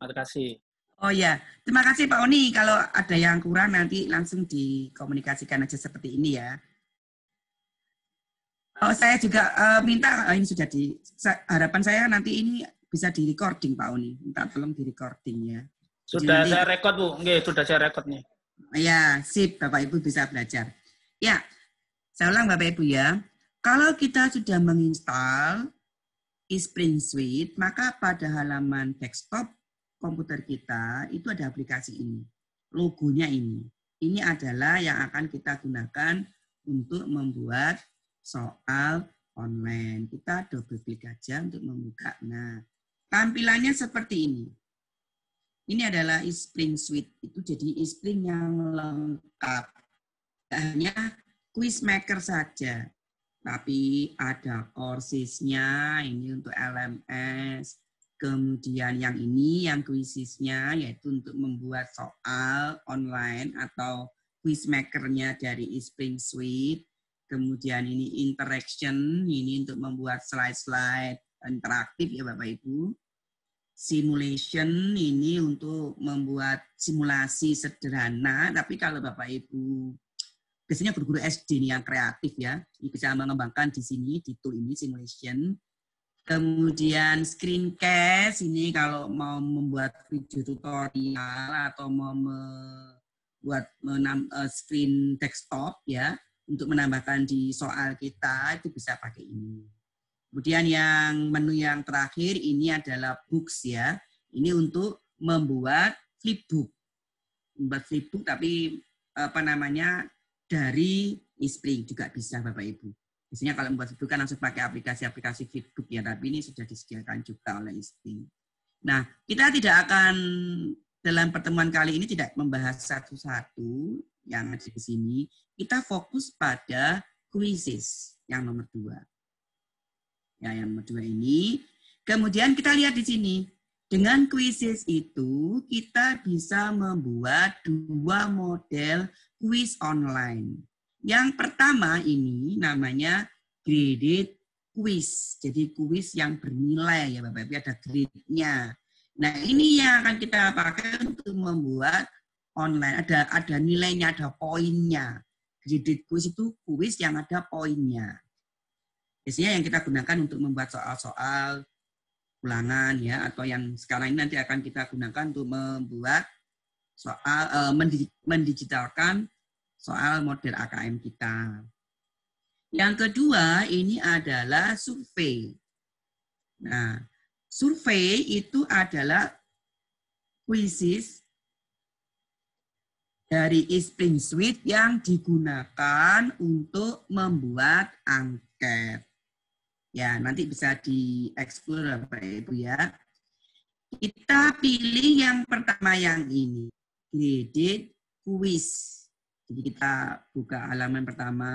Terima kasih. Oh ya, terima kasih Pak Oni. Kalau ada yang kurang nanti langsung dikomunikasikan aja seperti ini ya. Oh, saya juga minta ini sudah harapan saya nanti ini bisa di recording Pak Oni. Minta tolong di recording ya. Sudah saya record Bu, nggih, sudah saya record nih. Ya, sip Bapak Ibu bisa belajar. Ya, saya ulang Bapak Ibu ya. Kalau kita sudah menginstal Spring Suite, maka pada halaman desktop komputer kita itu ada aplikasi ini. Logonya ini. Ini adalah yang akan kita gunakan untuk membuat soal online. Kita double klik aja untuk membuka. Nah, tampilannya seperti ini. Ini adalah Spring Suite. Itu jadi Spring yang lengkap. Tidak hanya quiz maker saja. Tapi ada coursesnya, ini untuk LMS. Kemudian yang ini, yang quizisnya, yaitu untuk membuat soal online atau quiz makernya dari Spring Suite. Kemudian ini interaction, ini untuk membuat slide-slide interaktif ya Bapak Ibu. Simulation, ini untuk membuat simulasi sederhana, tapi kalau Bapak Ibu biasanya guru-guru SD ini yang kreatif ya, bisa mengembangkan di sini, di tool ini, simulation. Kemudian screencast, ini kalau mau membuat video tutorial atau mau membuat screen desktop ya, untuk menambahkan di soal kita, itu bisa pakai ini. Kemudian yang menu yang terakhir, ini adalah books ya. Ini untuk membuat flipbook. Membuat flipbook tapi dari Spring juga bisa Bapak Ibu. Biasanya kalau membuat flipbook kan langsung pakai aplikasi-aplikasi flipbook ya, tapi ini sudah disediakan juga oleh Spring. Nah, kita tidak akan dalam pertemuan kali ini tidak membahas satu-satu yang ada di sini. Kita fokus pada quizzes yang nomor 2. Ya, yang nomor 2 ini. Kemudian kita lihat di sini. Dengan quizzes itu, kita bisa membuat 2 model quiz online. Yang pertama ini namanya graded quiz. Jadi quiz yang bernilai ya Bapak Ibu, ada grade-nya. Nah, ini yang akan kita pakai untuk membuat online. Ada nilainya, ada poinnya. Graded quiz itu quiz yang ada poinnya. Biasanya yang kita gunakan untuk membuat soal-soal ulangan ya, atau yang sekarang ini nanti akan kita gunakan untuk membuat soal mendigitalkan soal model AKM kita. Yang kedua ini adalah survei. Nah, survei itu adalah quizzes dari Spring Suite yang digunakan untuk membuat angket. Ya, nanti bisa dieksplor Bapak Ibu ya. Kita pilih yang pertama yang ini, graded quiz. Jadi kita buka halaman pertama,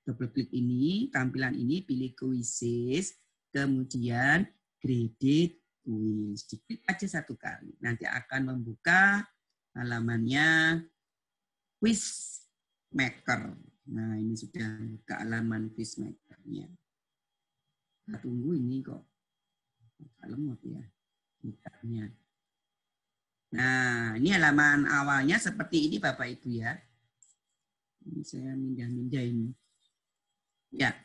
double klik ini, tampilan ini, pilih quizzes, kemudian graded quiz. Diklik aja 1 kali. Nanti akan membuka halamannya quiz maker. Nah, ini sudah buka halaman quiz makernya. Kita tunggu ini kok lemot ya bukanya. Nah, ini halaman awalnya seperti ini Bapak Ibu ya. Ini saya mindah-mindah ini. Ya.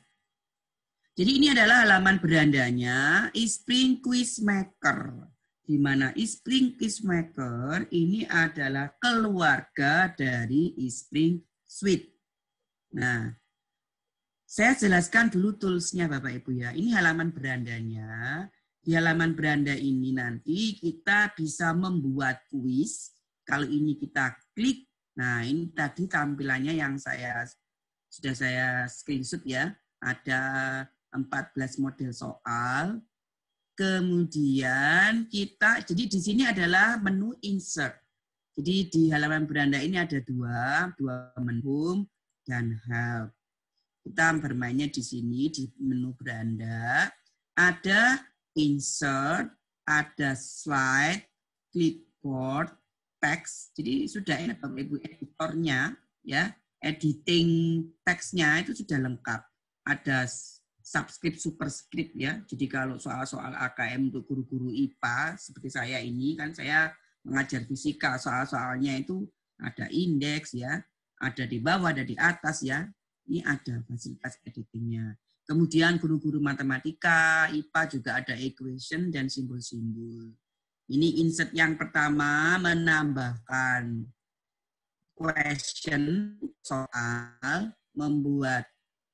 Jadi ini adalah halaman berandanya Spring Quiz Maker. Di mana Spring Quiz Maker ini adalah keluarga dari Spring Suite. Nah, saya jelaskan dulu toolsnya Bapak Ibu ya. Ini halaman berandanya. Di halaman beranda ini nanti kita bisa membuat kuis. Kalau ini kita klik, nah ini tadi tampilannya yang sudah saya screenshot ya. Ada 14 model soal. Kemudian jadi di sini adalah menu insert. Jadi di halaman beranda ini ada dua menu home dan help. Kita bermainnya di sini di menu beranda, ada insert, ada slide, clipboard, text. Jadi sudah ini Bapak Ibu editornya ya, editing teksnya itu sudah lengkap. Ada subscript, superscript ya. Jadi kalau soal-soal AKM untuk guru-guru IPA seperti saya ini kan saya mengajar fisika, soal-soalnya itu ada indeks ya, ada di bawah, ada di atas ya. Ini ada fasilitas editingnya. Kemudian guru-guru matematika, IPA juga ada equation dan simbol-simbol. Ini insert yang pertama menambahkan question soal, membuat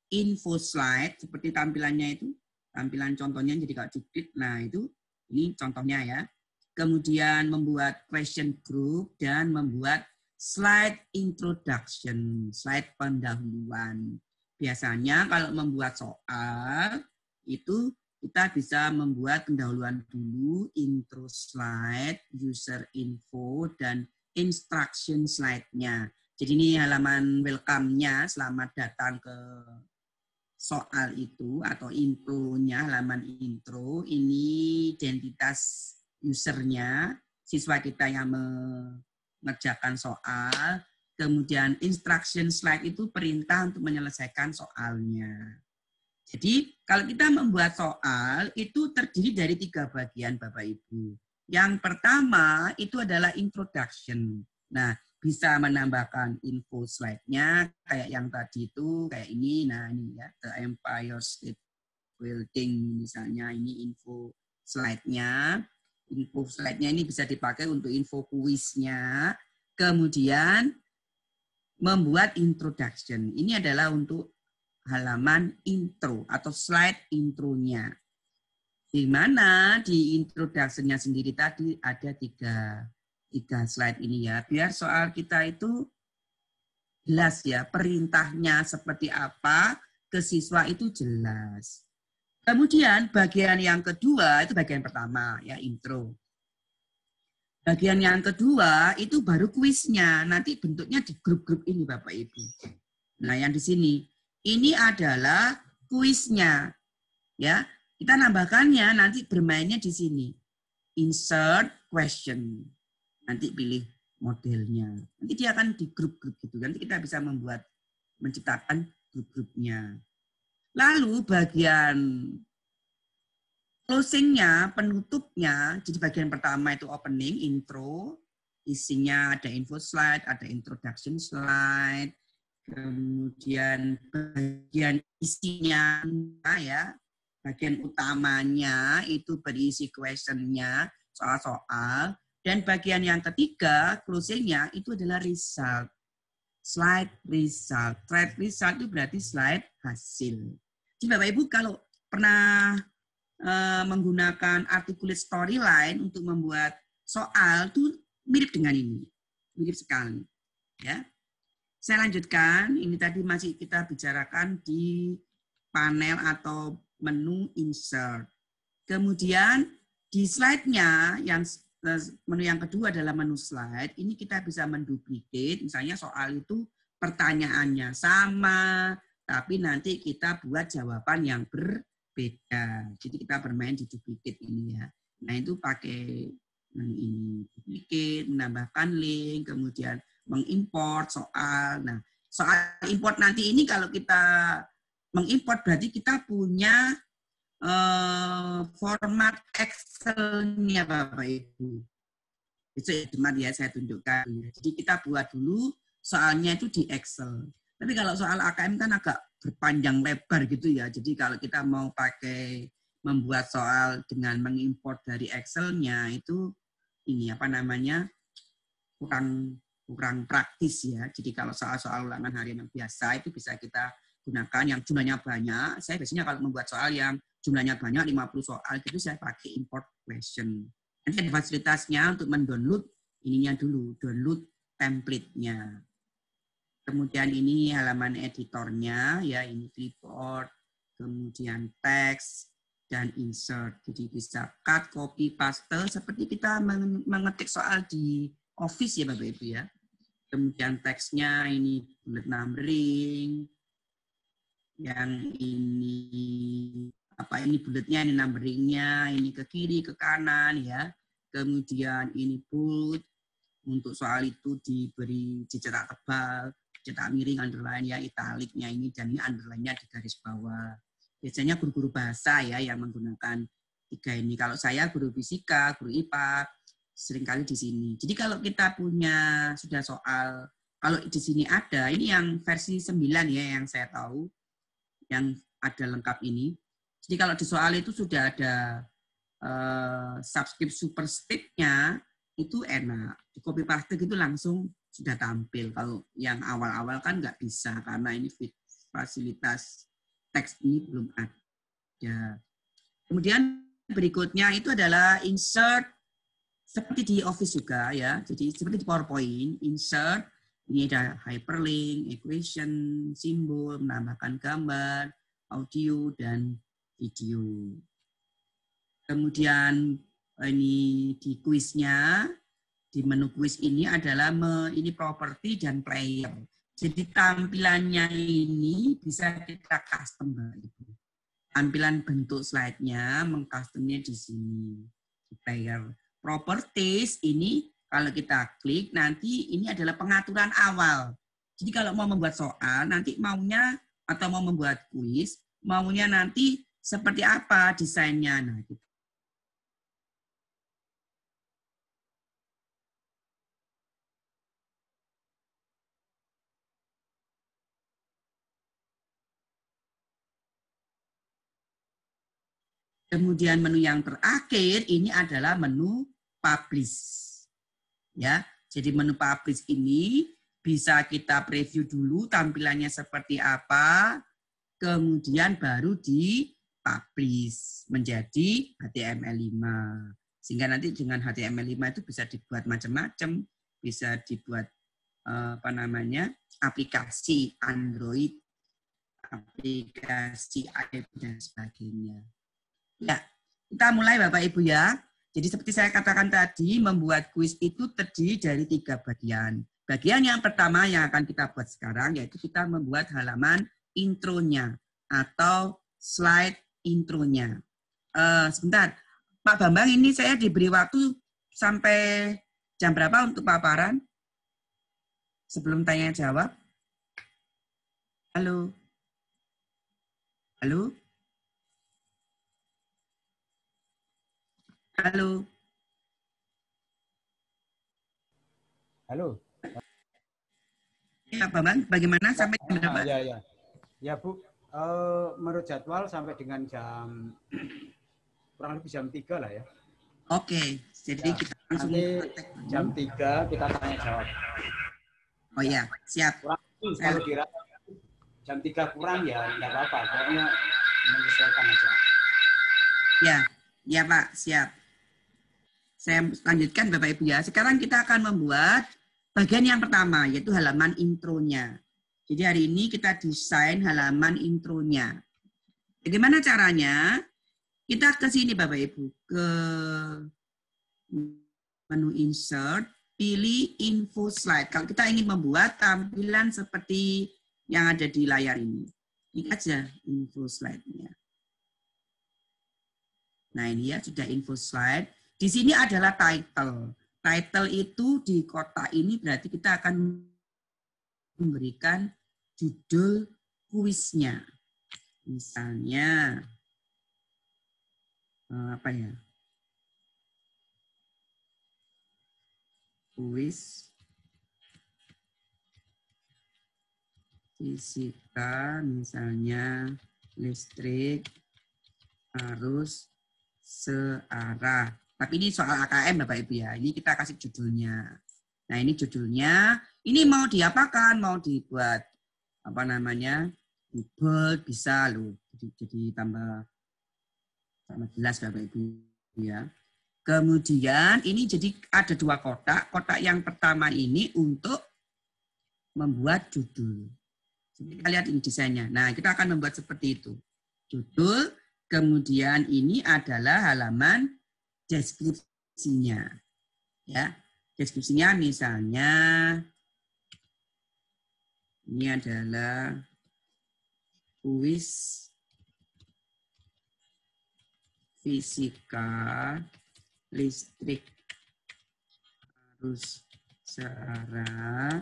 info slide seperti tampilannya itu, tampilan contohnya jadi Kak Judit. Nah, ini contohnya ya. Kemudian membuat question group dan membuat slide introduction, slide pendahuluan. Biasanya kalau membuat soal itu kita bisa membuat pendahuluan dulu, intro slide, user info, dan instruction slide-nya. Jadi ini halaman welcome-nya, selamat datang ke soal itu atau intronya, halaman intro. Ini identitas usernya, siswa kita yang mengerjakan soal. Kemudian instruction slide itu perintah untuk menyelesaikan soalnya. Jadi kalau kita membuat soal itu terdiri dari 3 bagian Bapak Ibu. Yang pertama itu adalah introduction. Nah, bisa menambahkan info slide-nya kayak yang tadi itu, kayak ini. Nah, ini ya, The Empire State Building misalnya, ini info slide-nya. Info slide-nya ini bisa dipakai untuk info kuisnya. Kemudian membuat introduction. Ini adalah untuk halaman intro atau slide intronya. Di mana di introduction-nya sendiri tadi ada tiga slide ini ya. Biar soal kita itu jelas ya, perintahnya seperti apa ke siswa itu jelas. Kemudian bagian yang kedua itu bagian pertama ya, intro. Bagian yang kedua itu baru kuisnya. Nanti bentuknya di grup-grup ini Bapak Ibu. Nah, yang di sini ini adalah kuisnya. Ya, kita nambahkannya nanti bermainnya di sini. Insert question. Nanti pilih modelnya. Nanti dia akan di grup-grup gitu. Nanti kita bisa menciptakan grup-grupnya. Lalu bagian closing-nya, penutupnya, jadi bagian pertama itu opening, intro, isinya ada info slide, ada introduction slide, kemudian bagian isinya ya, bagian utamanya itu berisi question-nya, soal-soal, dan bagian yang ketiga, closing-nya itu adalah result. Slide result. Slide result itu berarti slide hasil. Jadi Bapak Ibu kalau pernah menggunakan articulate storyline untuk membuat soal itu mirip dengan ini. Mirip sekali. Ya. Saya lanjutkan, ini tadi masih kita bicarakan di panel atau menu insert. Kemudian di slide-nya, yang menu yang kedua adalah menu slide, ini kita bisa menduplicate, misalnya soal itu pertanyaannya sama, tapi nanti kita buat jawaban yang berbeda. Jadi kita bermain di duplicate ini ya. Nah itu pakai ini, duplicate, menambahkan link, kemudian mengimport soal. Nah, soal import nanti ini kalau kita mengimport berarti kita punya format Excel-nya Bapak Ibu. Itu ya saya tunjukkan. Jadi kita buat dulu soalnya itu di Excel. Tapi kalau soal AKM kan agak berpanjang lebar gitu ya. Jadi kalau kita mau pakai membuat soal dengan mengimport dari Excel-nya itu ini apa namanya kurang praktis ya. Jadi kalau soal-soal ulangan harian yang biasa itu bisa kita gunakan yang jumlahnya banyak. Saya biasanya kalau membuat soal yang jumlahnya banyak 50 soal gitu saya pakai import question. Nanti ada fasilitasnya untuk mendownload ininya dulu, download template-nya. Kemudian ini halaman editornya ya, ini clipboard, kemudian teks dan insert. Jadi bisa cut, copy, paste seperti kita mengetik soal di Office ya Bapak Ibu ya. Kemudian teksnya ini bullet numbering. Yang ini apa ini bulletnya, ini numberingnya, ini ke kiri, ke kanan ya. Kemudian ini bold, untuk soal itu diberi dicetak tebal, cetak miring, underline ya, italiknya ini, dan ini underline-nya di garis bawah. Biasanya guru-guru bahasa ya yang menggunakan 3 ini. Kalau saya guru fisika, guru IPA, seringkali di sini. Jadi kalau kita punya sudah soal, kalau di sini ada, ini yang versi 9 ya yang saya tahu, yang ada lengkap ini. Jadi kalau di soal itu sudah ada subscript superscript-nya, itu enak. Di copy paste gitu langsung sudah tampil. Kalau yang awal-awal kan nggak bisa, karena ini fasilitas teks ini belum ada. Kemudian berikutnya itu adalah insert, seperti di Office juga ya. Jadi seperti di PowerPoint, insert, ini ada hyperlink, equation, simbol, menambahkan gambar, audio, dan video. Kemudian ini di kuisnya, di menu kuis ini adalah ini properti dan player. Jadi tampilannya ini bisa kita custom. Tampilan bentuk slide-nya mengcustomnya di sini. Di player. Properties ini kalau kita klik nanti ini adalah pengaturan awal. Jadi kalau mau membuat soal nanti maunya atau mau membuat kuis maunya nanti seperti apa desainnya. Nah, gitu. Kemudian menu yang terakhir ini adalah menu publish. Ya, jadi menu publish ini bisa kita preview dulu tampilannya seperti apa, kemudian baru di-publish menjadi HTML5. Sehingga nanti dengan HTML5 itu bisa dibuat macam-macam, bisa dibuat aplikasi Android, aplikasi iOS dan sebagainya. Ya, kita mulai Bapak Ibu ya. Jadi seperti saya katakan tadi, membuat kuis itu terdiri dari 3 bagian. Bagian yang pertama yang akan kita buat sekarang yaitu kita membuat halaman intronya atau slide intronya. Sebentar, Pak Bambang, ini saya diberi waktu sampai jam berapa untuk paparan? Sebelum tanya jawab. Halo. Halo. Halo. Halo. Ya, Bambang, bagaimana sampai jam berapa? Ya, Bu. Menurut jadwal sampai dengan jam kurang lebih jam 3 lah ya. Oke, jadi kita langsung jam 3 kita tanya jawab. Oh ya, siap. Kalau kira jam 3 kurang ya enggak apa-apa, pokoknya menyesuaikan aja. Ya Pak, siap. Saya lanjutkan Bapak Ibu ya. Sekarang kita akan membuat bagian yang pertama, yaitu halaman intronya. Jadi hari ini kita desain halaman intronya. Bagaimana caranya? Kita ke sini Bapak Ibu, ke menu insert, pilih info slide. Kalau kita ingin membuat tampilan seperti yang ada di layar ini. Ini aja info slide-nya. Nah ini ya, sudah info slide. Di sini adalah title. Title itu di kotak ini berarti kita akan memberikan judul kuisnya. Misalnya, apa ya? Kuis fisika, misalnya listrik arus searah. Tapi ini soal AKM Bapak Ibu ya. Ini kita kasih judulnya. Nah ini judulnya. Ini mau diapakan? Mau dibuat apa namanya? Di bold bisa loh. Jadi tambah jelas Bapak Ibu ya. Kemudian ini jadi ada 2 kotak. Kotak yang pertama ini untuk membuat judul. Kita lihat ini desainnya. Nah kita akan membuat seperti itu. Judul. Kemudian ini adalah halaman deskripsinya. Ya, deskripsinya misalnya ini adalah kuis fisika listrik arus searah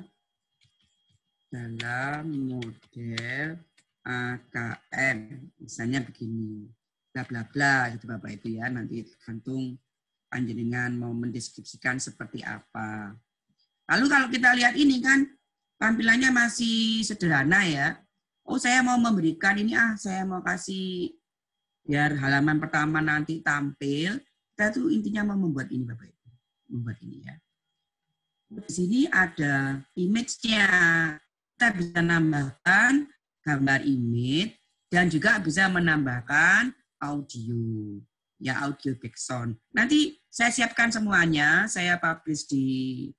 dalam model AKM. Misalnya begini. Bla bla bla gitu Bapak Ibu ya. Nanti tergantung panjenengan mau mendeskripsikan seperti apa. Lalu kalau kita lihat ini kan tampilannya masih sederhana ya. Oh saya mau memberikan ini saya mau kasih biar halaman pertama nanti tampil. Kita tuh intinya mau membuat ini Bapak Ibu. Membuat ini ya. Di sini ada image-nya. Kita bisa menambahkan gambar image dan juga bisa menambahkan audio. Ya, audio background. Nanti saya siapkan semuanya, saya publish di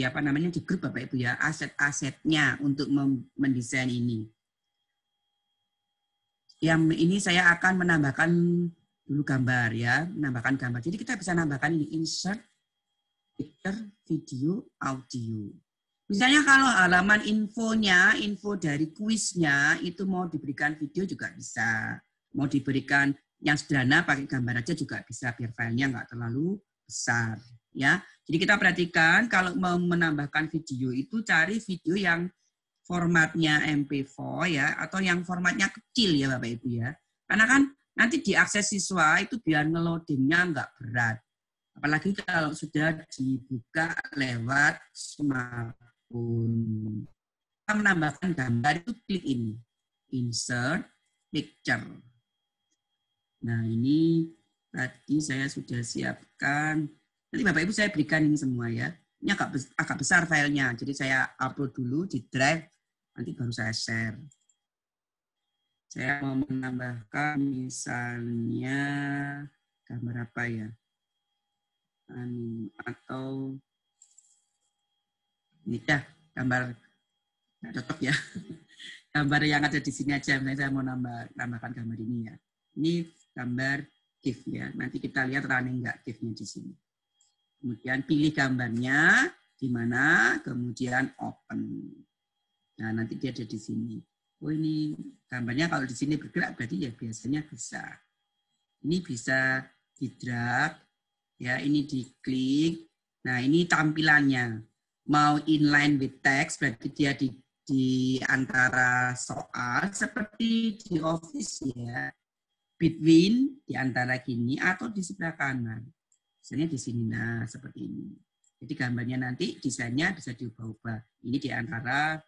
apa namanya di grup Bapak Ibu ya, aset-asetnya untuk mendesain ini. Yang ini saya akan menambahkan dulu gambar ya, menambahkan gambar. Jadi kita bisa nambahkan ini insert picture, video, audio. Misalnya kalau halaman infonya, info dari kuisnya itu mau diberikan video juga bisa. Mau diberikan yang sederhana pakai gambar aja juga bisa biar filenya nggak terlalu besar ya. Jadi kita perhatikan kalau mau menambahkan video itu cari video yang formatnya MP4 ya atau yang formatnya kecil ya Bapak Ibu ya. Karena kan nanti diakses siswa itu biar ngeloadingnya nggak berat. Apalagi kalau sudah dibuka lewat smartphone. Kita menambahkan gambar itu klik ini. Insert picture. Nah ini tadi saya sudah siapkan. Nanti Bapak Ibu saya berikan ini semua ya. Ini agak besar filenya. Jadi saya upload dulu di drive. Nanti baru saya share. Saya mau menambahkan misalnya gambar apa ya. Atau ini dah gambar cocok ya. Gambar yang ada di sini aja. Misalnya saya mau tambahkan gambar ini ya. Ini gambar GIF ya. Nanti kita lihat running nggak GIF-nya di sini. Kemudian pilih gambarnya di mana, kemudian open. Nah, nanti dia ada di sini. Oh, ini gambarnya kalau di sini bergerak berarti ya biasanya bisa. Ini bisa di-drag ya, ini diklik. Nah, ini tampilannya. Mau inline with text berarti dia di antara soal seperti di Office ya. Between di antara gini atau di sebelah kanan. Misalnya di sini, nah seperti ini. Jadi gambarnya nanti desainnya bisa diubah-ubah. Ini di antara,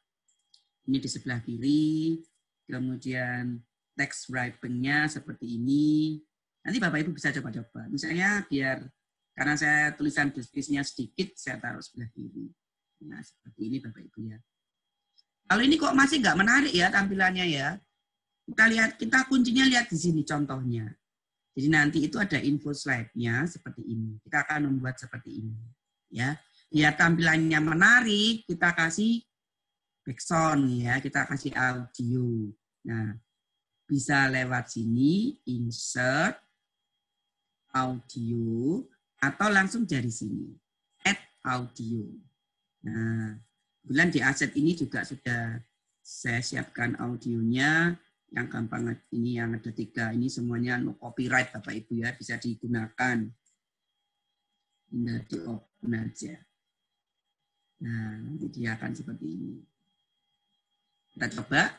ini di sebelah kiri, kemudian text wrapping-nya seperti ini. Nanti Bapak Ibu bisa coba-coba. Misalnya biar, karena saya tulisan deskripsinya sedikit, saya taruh sebelah kiri. Nah seperti ini Bapak Ibu ya. Kalau ini kok masih nggak menarik ya tampilannya ya. Kita kuncinya lihat di sini contohnya. Jadi nanti itu ada info slide-nya seperti ini. Kita akan membuat seperti ini. Ya, biar tampilannya menarik, kita kasih background ya, kita kasih audio. Nah, bisa lewat sini, insert, audio, atau langsung dari sini, add audio. Nah, kemudian di aset ini juga sudah saya siapkan audionya. Yang gampang ini yang ada 3 ini semuanya no copyright Bapak Ibu ya, bisa digunakan. Tinggal di open aja. Nah nanti dia akan seperti ini. Kita coba.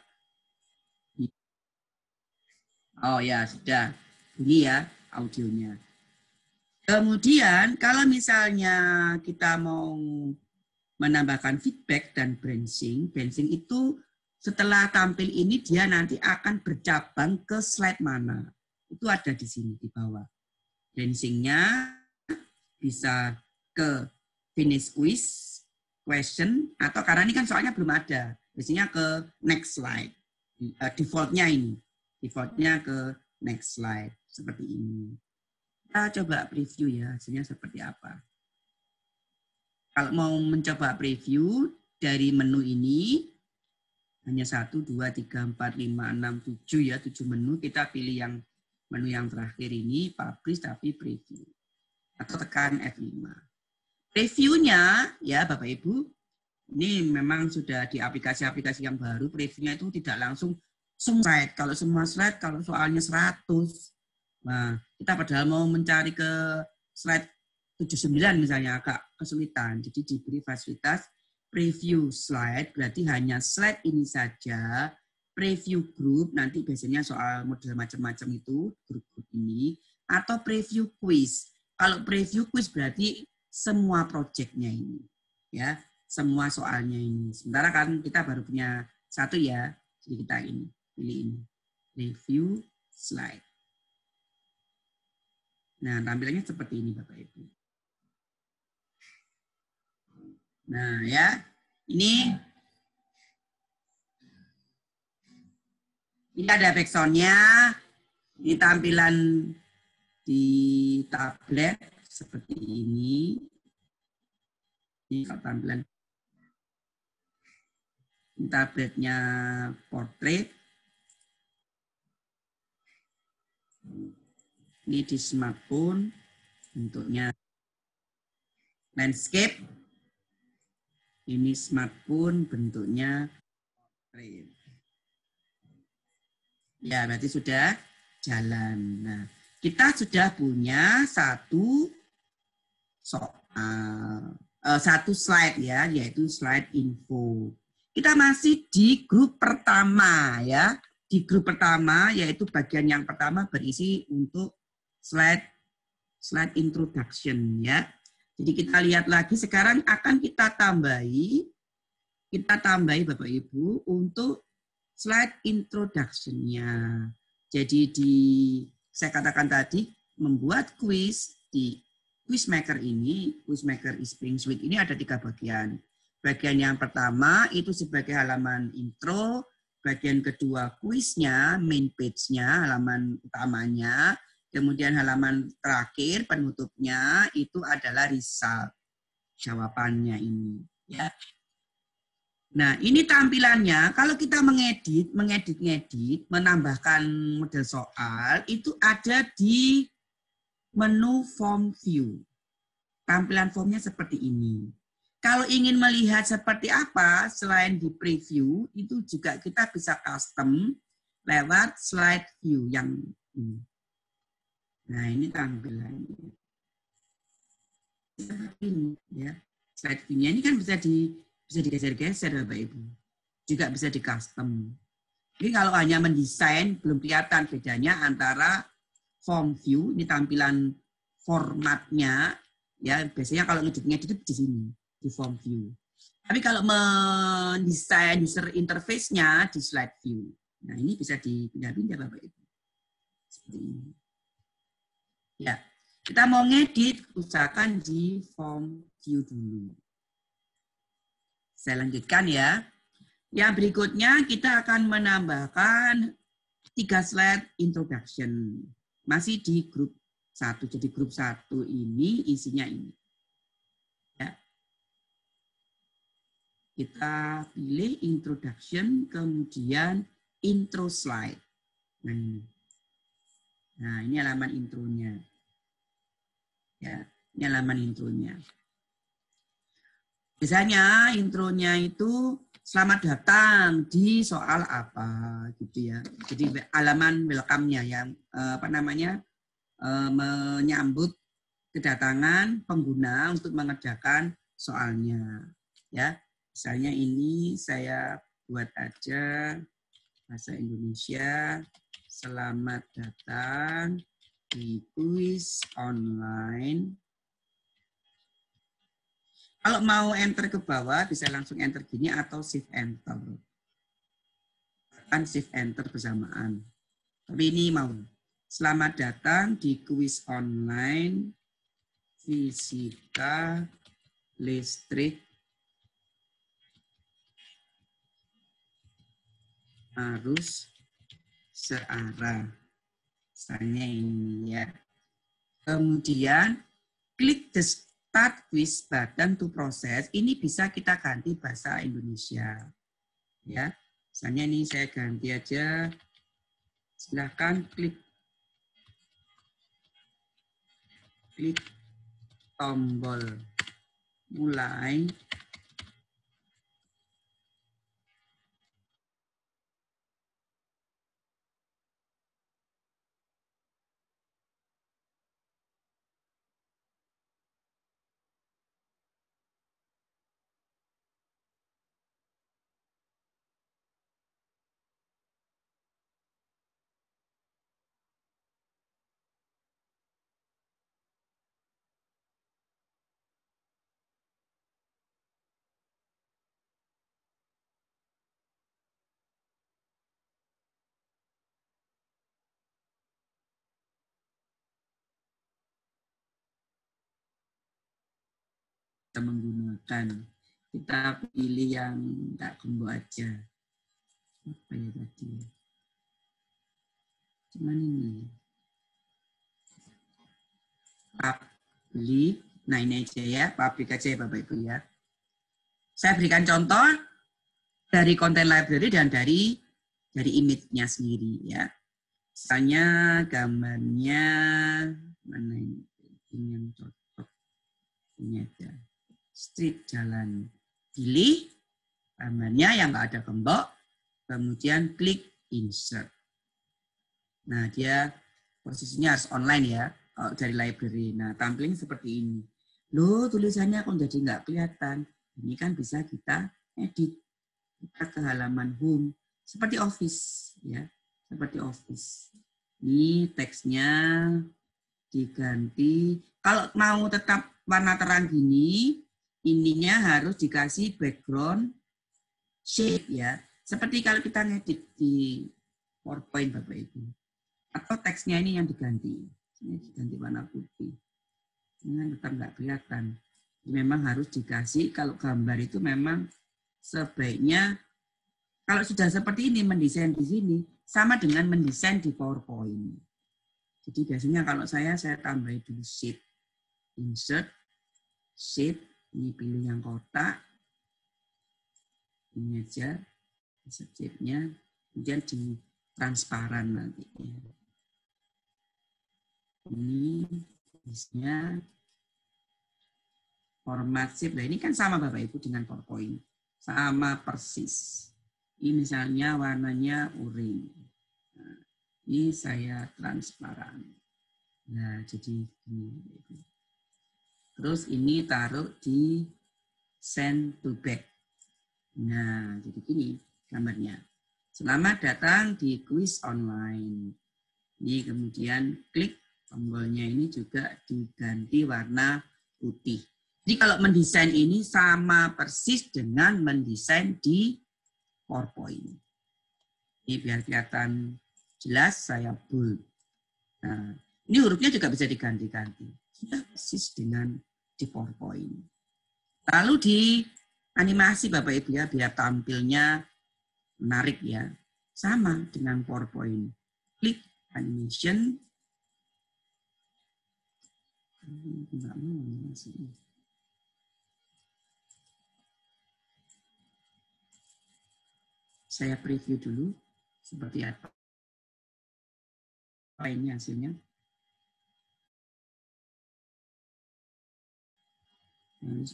Oh ya sudah, ini ya audionya. Kemudian kalau misalnya kita mau menambahkan feedback dan branching itu setelah tampil ini dia nanti akan bercabang ke slide mana. Itu ada di sini di bawah. Branching-nya bisa ke finish quiz, question, atau karena ini kan soalnya belum ada. Biasanya ke next slide. Default-nya ini. Default-nya ke next slide. Seperti ini. Kita coba preview ya, hasilnya seperti apa. Kalau mau mencoba preview dari menu ini, hanya 1, 2, 3, 4, 5, 6, 7 ya, 7 menu. Kita pilih yang menu yang terakhir ini, publish tapi preview. Atau tekan F5. Previewnya ya Bapak Ibu, ini memang sudah di aplikasi-aplikasi yang baru, previewnya itu tidak langsung semua slide. Kalau semua slide, kalau soalnya 100. Nah, kita padahal mau mencari ke slide 79 misalnya agak kesulitan. Jadi diberi fasilitas preview slide, berarti hanya slide ini saja preview group, nanti biasanya soal model macam-macam itu, grup-grup ini, atau preview quiz. Kalau preview quiz berarti semua projectnya ini, ya, semua soalnya ini. Sementara kan kita baru punya satu ya, jadi kita ini, pilih ini, review slide. Nah, tampilannya seperti ini Bapak Ibu. Nah, ya, ini ada backsound-nya, ini tampilan di tablet seperti ini. Ini tampilan ini tabletnya portrait. Ini di smartphone bentuknya landscape. Ini smartphone bentuknya portrait. Ya, berarti sudah jalan. Nah, kita sudah punya satu soal, satu slide ya, yaitu slide info. Kita masih di grup pertama ya. Di grup pertama yaitu bagian yang pertama berisi untuk slide introduction ya. Jadi kita lihat lagi sekarang akan kita tambahi Bapak Ibu untuk slide introduction-nya. Jadi saya katakan tadi membuat quiz di Quizmaker ini, Quizmaker Spring Suite ini ada 3 bagian. Bagian yang pertama itu sebagai halaman intro, bagian kedua kuisnya, main page-nya, halaman utamanya, kemudian halaman terakhir penutupnya itu adalah result, jawabannya ini. Ya. Nah, ini tampilannya. Kalau kita mengedit, menambahkan model soal, itu ada di menu form view. Tampilan formnya seperti ini. Kalau ingin melihat seperti apa, selain di preview, itu juga kita bisa custom lewat slide view yang ini. Nah, ini tampilannya. Seperti ini, ya. Slide view-nya ini kan bisa digeser-geser Bapak Ibu. Juga bisa di custom. Jadi kalau hanya mendesain belum kelihatan bedanya antara form view, ini tampilan formatnya ya, biasanya kalau ngedit di sini di form view. Tapi kalau mendesain user interface-nya di slide view. Nah, ini bisa dipindah-pindah Bapak Ibu. Seperti ini. Ya. Kita mau ngedit, usahakan di form view dulu. Saya lanjutkan ya. Yang berikutnya kita akan menambahkan 3 slide introduction. Masih di grup 1. Jadi grup 1 ini isinya ini. Ya. Kita pilih introduction, kemudian intro slide. Nah, ini halaman intronya. Ya, ini halaman intronya. Biasanya intronya itu selamat datang di soal apa gitu ya. Jadi halaman welcome-nya yang menyambut kedatangan pengguna untuk mengerjakan soalnya. Ya, misalnya ini saya buat aja bahasa Indonesia. Selamat datang di kuis online. Kalau mau enter ke bawah, bisa langsung enter gini atau shift enter. Kan shift enter bersamaan. Tapi ini mau. Selamat datang di kuis online fisika listrik arus searah. Misalnya ini ya. Kemudian klik the start quiz button to process. Ini bisa kita ganti bahasa Indonesia. Ya. Misalnya ini saya ganti aja. Silahkan klik tombol mulai. menggunakan. Kita pilih yang enggak gembok aja. Apa ya tadi? Cuman ini. Public. Nah ini aja ya, public aja ya Bapak Ibu ya. Saya berikan contoh dari content library dan dari image-nya sendiri ya. Misalnya gambarnya mana ini yang cocok. Ini ada street jalan. Pilih gambarnya yang enggak ada gembok, kemudian klik insert. Nah, dia posisinya harus online ya, dari library. Nah, tampilnya seperti ini. Loh, tulisannya kok jadi nggak kelihatan. Ini kan bisa kita edit. Kita ke halaman home. Seperti Office. Ya, seperti Office. Ini teksnya diganti. Kalau mau tetap warna terang gini, ininya harus dikasih background shape ya. Seperti kalau kita ngedit di PowerPoint Bapak Ibu. Atau teksnya ini yang diganti. Ini diganti warna putih. Ini tetap nggak kelihatan. Memang harus dikasih, kalau gambar itu memang sebaiknya, kalau sudah seperti ini, mendesain di sini, sama dengan mendesain di PowerPoint. Jadi biasanya kalau saya tambah dulu sheet. Insert, sheet, ini pilih yang kotak. Ini aja, insert sheet-nya, kemudian di transparan nanti. Ini isinya format sheet. Nah, ini kan sama Bapak Ibu dengan PowerPoint. Sama persis. Ini misalnya warnanya oranye. Nah, ini saya transparan. Nah, jadi ini. Terus ini taruh di send to back. Nah, jadi gini gambarnya. Selamat datang di kuis online. Ini kemudian klik tombolnya ini juga diganti warna putih. Jadi kalau mendesain ini sama persis dengan mendesain di PowerPoint. Ini biar kelihatan jelas saya bold. Nah, ini hurufnya juga bisa diganti-ganti. Sudah persis dengan di PowerPoint. Lalu di animasi Bapak Ibu ya, biar tampilnya menarik ya. Sama dengan PowerPoint. Klik animation. Enggak mau animasinya. Saya preview dulu seperti apa ini hasilnya. Ini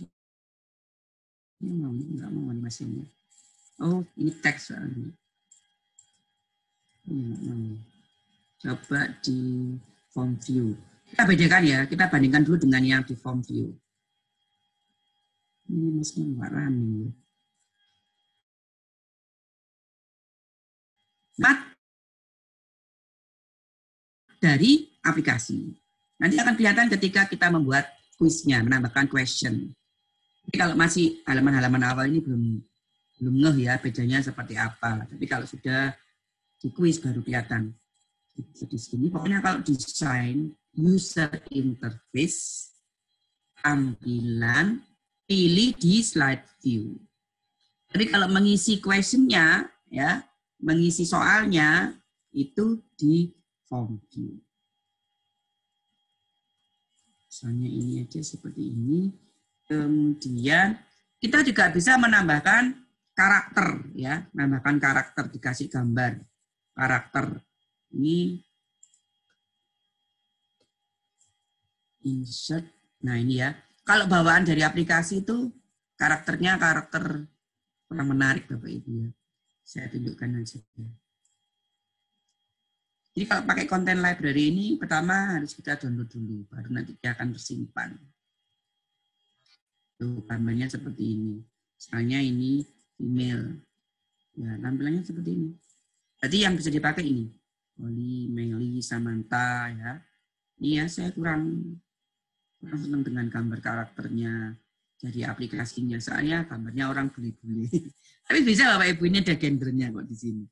enggak mau animasinya. Oh, ini teks soalnya. Coba di form view. Kita bedakan ya, kita bandingkan dulu dengan yang di form view. Ini masih nggak running. Dari aplikasi. Nanti akan kelihatan ketika kita membuat kuisnya, menambahkan question. Jadi kalau masih halaman-halaman awal ini belum ngeh ya bedanya seperti apa. Tapi kalau sudah di kuis baru kelihatan. Di sini pokoknya kalau desain user interface tampilan pilih di slide view. Tapi kalau mengisi questionnya ya, mengisi soalnya itu di form view. Misalnya ini aja seperti ini. Kemudian kita juga bisa menambahkan karakter ya, menambahkan karakter, dikasih gambar karakter. Ini insert. Nah, ini ya. Kalau bawaan dari aplikasi itu karakternya karakter kurang menarik Bapak Ibu ya. Saya tunjukkan aja. Jadi kalau pakai content library ini pertama harus kita download dulu, baru nanti dia akan tersimpan. Tuh, gambarnya seperti ini. Misalnya ini email. Ya, tampilannya seperti ini. Jadi yang bisa dipakai ini. Oli, Meli, Samantha ya. Ini ya saya kurang senang dengan gambar karakternya dari aplikasinya. Soalnya gambarnya orang bule-bule. Tapi bisa Bapak Ibu, ini ada gendernya kok di sini.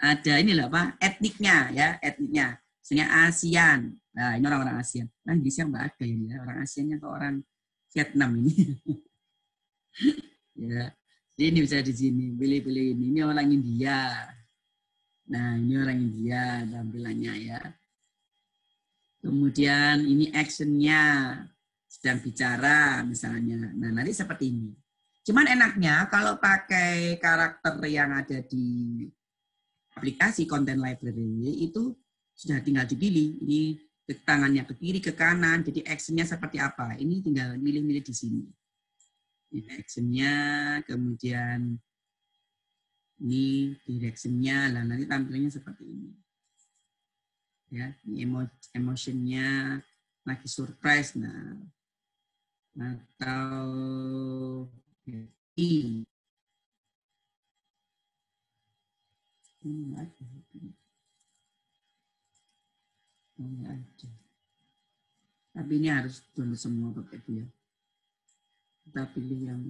Ada ini lah apa? Etniknya ya, etniknya. Misalnya ASEAN. Nah, ini orang-orang ASEAN. Nah, bisa nggak ada ini ya, orang ASEANnya ke orang Vietnam ini. Ya, jadi ini bisa di sini, pilih-pilih ini. Ini orang India. Nah, ini orang India tampilannya ya. Kemudian ini actionnya sedang bicara misalnya. Nah, nanti seperti ini. Cuman enaknya kalau pakai karakter yang ada di aplikasi Content Library itu sudah tinggal dipilih. Ini tangannya ke kiri, ke kanan. Jadi actionnya seperti apa. Ini tinggal milih-milih di sini. Ini actionnya, kemudian ini directionnya. Nah, nanti tampilannya seperti ini. Ya, ini emotionnya lagi surprise. Nah, atau happy. Enggak ada. Tapi ini harus download semua Bapak Ibu ya. Kita pilih yang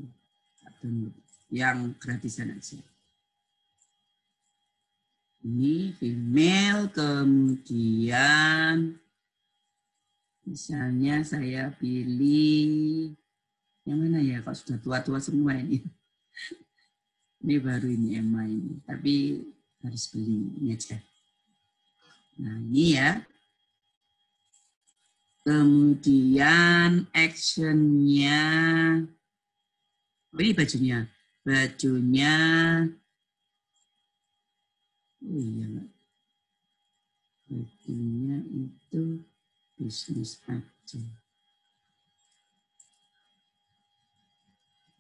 download, yang gratisan aja. Ini female, kemudian misalnya saya pilih yang mana ya? Kok sudah tua-tua semua ini. Ini baru ini Emma ini, tapi harus beli ini aja. Nah ini ya. Kemudian actionnya, ini bajunya. Bajunya, oh iya, bajunya itu bisnis aja.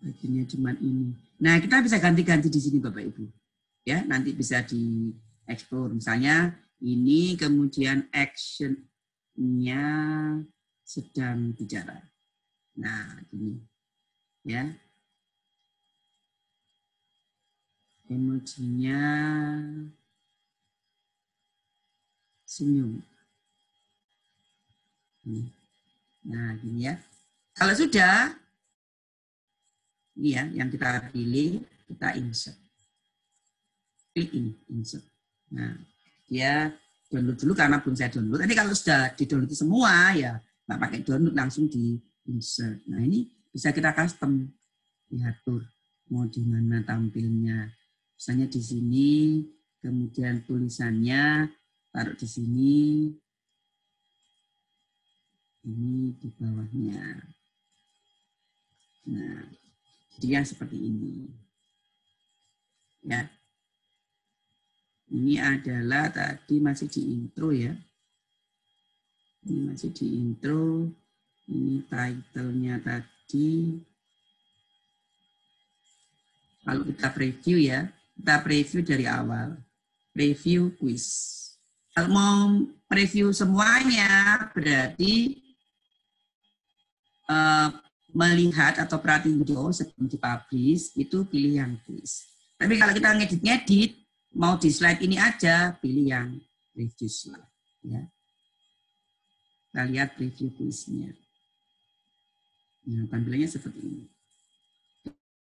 Bajunya cuma ini. Nah kita bisa ganti-ganti di sini Bapak Ibu. Ya nanti bisa dieksplor. Misalnya ini kemudian action nya sedang bicara. Nah, ini ya. Emojinya senyum. Nah, gini ya. Kalau sudah, ini ya yang kita pilih, kita insert. Klik ini, insert. Nah, dia download dulu karena belum saya download. Nanti kalau sudah di-download semua ya nggak pakai download, langsung di insert. Nah ini bisa kita custom, diatur mau di mana tampilnya. Misalnya di sini, kemudian tulisannya taruh di sini, ini di bawahnya. Nah, jadi yang seperti ini. Ya. Ini adalah tadi masih di intro ya. Ini masih di intro. Ini title-nya tadi. Kalau kita preview ya, kita preview dari awal. Preview quiz. Kalau mau preview semuanya, berarti melihat atau perhatiin sebelum dipublish, itu pilih yang quiz. Tapi kalau kita ngedit-ngedit, mau di slide ini aja, pilih yang preview slide. Ya. Kita lihat preview quiznya. Nah, tampilannya seperti ini.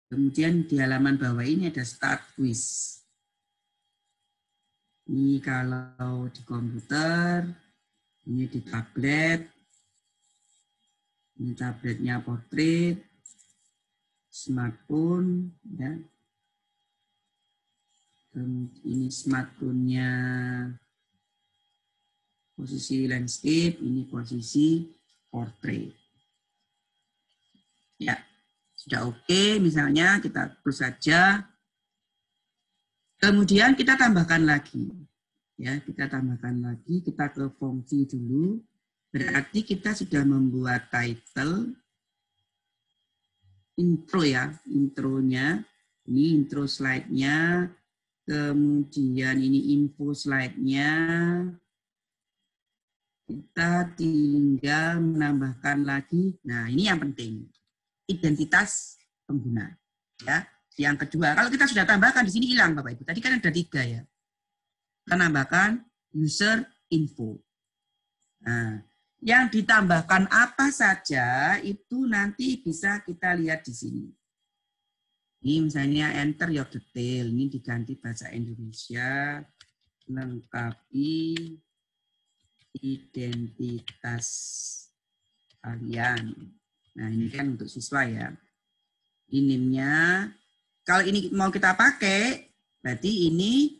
Kemudian di halaman bawah ini ada start quiz. Ini kalau di komputer, ini di tablet, ini tabletnya portrait, smartphone, ya. Ini smartphone-nya posisi landscape, ini posisi portrait. Ya, sudah oke, misalnya kita close saja. Kemudian kita tambahkan lagi. Ya, kita tambahkan lagi, kita ke fungsi dulu. Berarti kita sudah membuat title, intro ya, intronya. Ini intro slide-nya. Kemudian ini info slide-nya. Kita tinggal menambahkan lagi. Nah, ini yang penting. Identitas pengguna. Ya. Yang kedua, kalau kita sudah tambahkan di sini hilang Bapak Ibu. Tadi kan ada 3 ya. Kita tambahkan user info. Nah, yang ditambahkan apa saja itu nanti bisa kita lihat di sini. Ini misalnya enter your detail. Ini diganti bahasa Indonesia. Lengkapi identitas kalian. Nah, ini kan untuk siswa ya. NIM-nya. Kalau ini mau kita pakai, berarti ini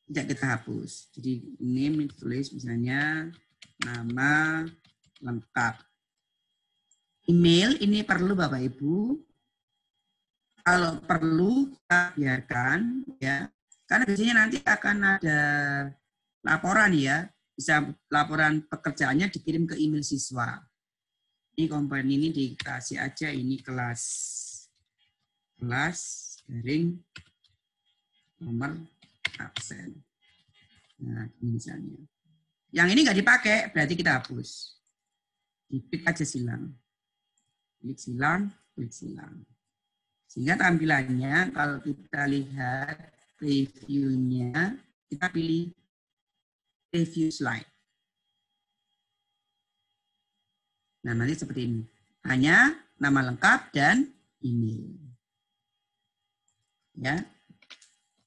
tidak kita hapus. Jadi NIM tulis misalnya nama lengkap. Email ini perlu Bapak Ibu. Kalau perlu kita biarkan ya. Karena biasanya nanti akan ada laporan ya. Bisa laporan pekerjaannya dikirim ke email siswa. Ini komponen ini dikasih aja ini kelas garing nomor absen. Nah, ini misalnya. Yang ini nggak dipakai, berarti kita hapus. Klik aja silang. Klik silang, klik silang. Sehingga tampilannya kalau kita lihat previewnya, kita pilih preview slide. Nah, nanti seperti ini. Hanya nama lengkap dan email. Ya.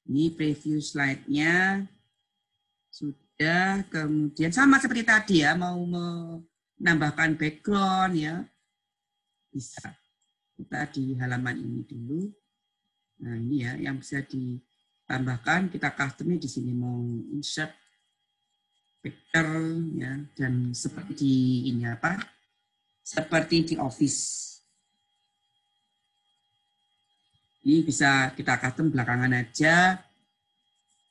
Ini preview slide-nya sudah, kemudian sama seperti tadi ya, mau menambahkan background ya. Bisa. Kita di halaman ini dulu. Nah, ini ya yang bisa ditambahkan, kita custom di sini mau insert picture ya, dan seperti ini apa? Seperti di Office. Ini bisa kita custom belakangan aja.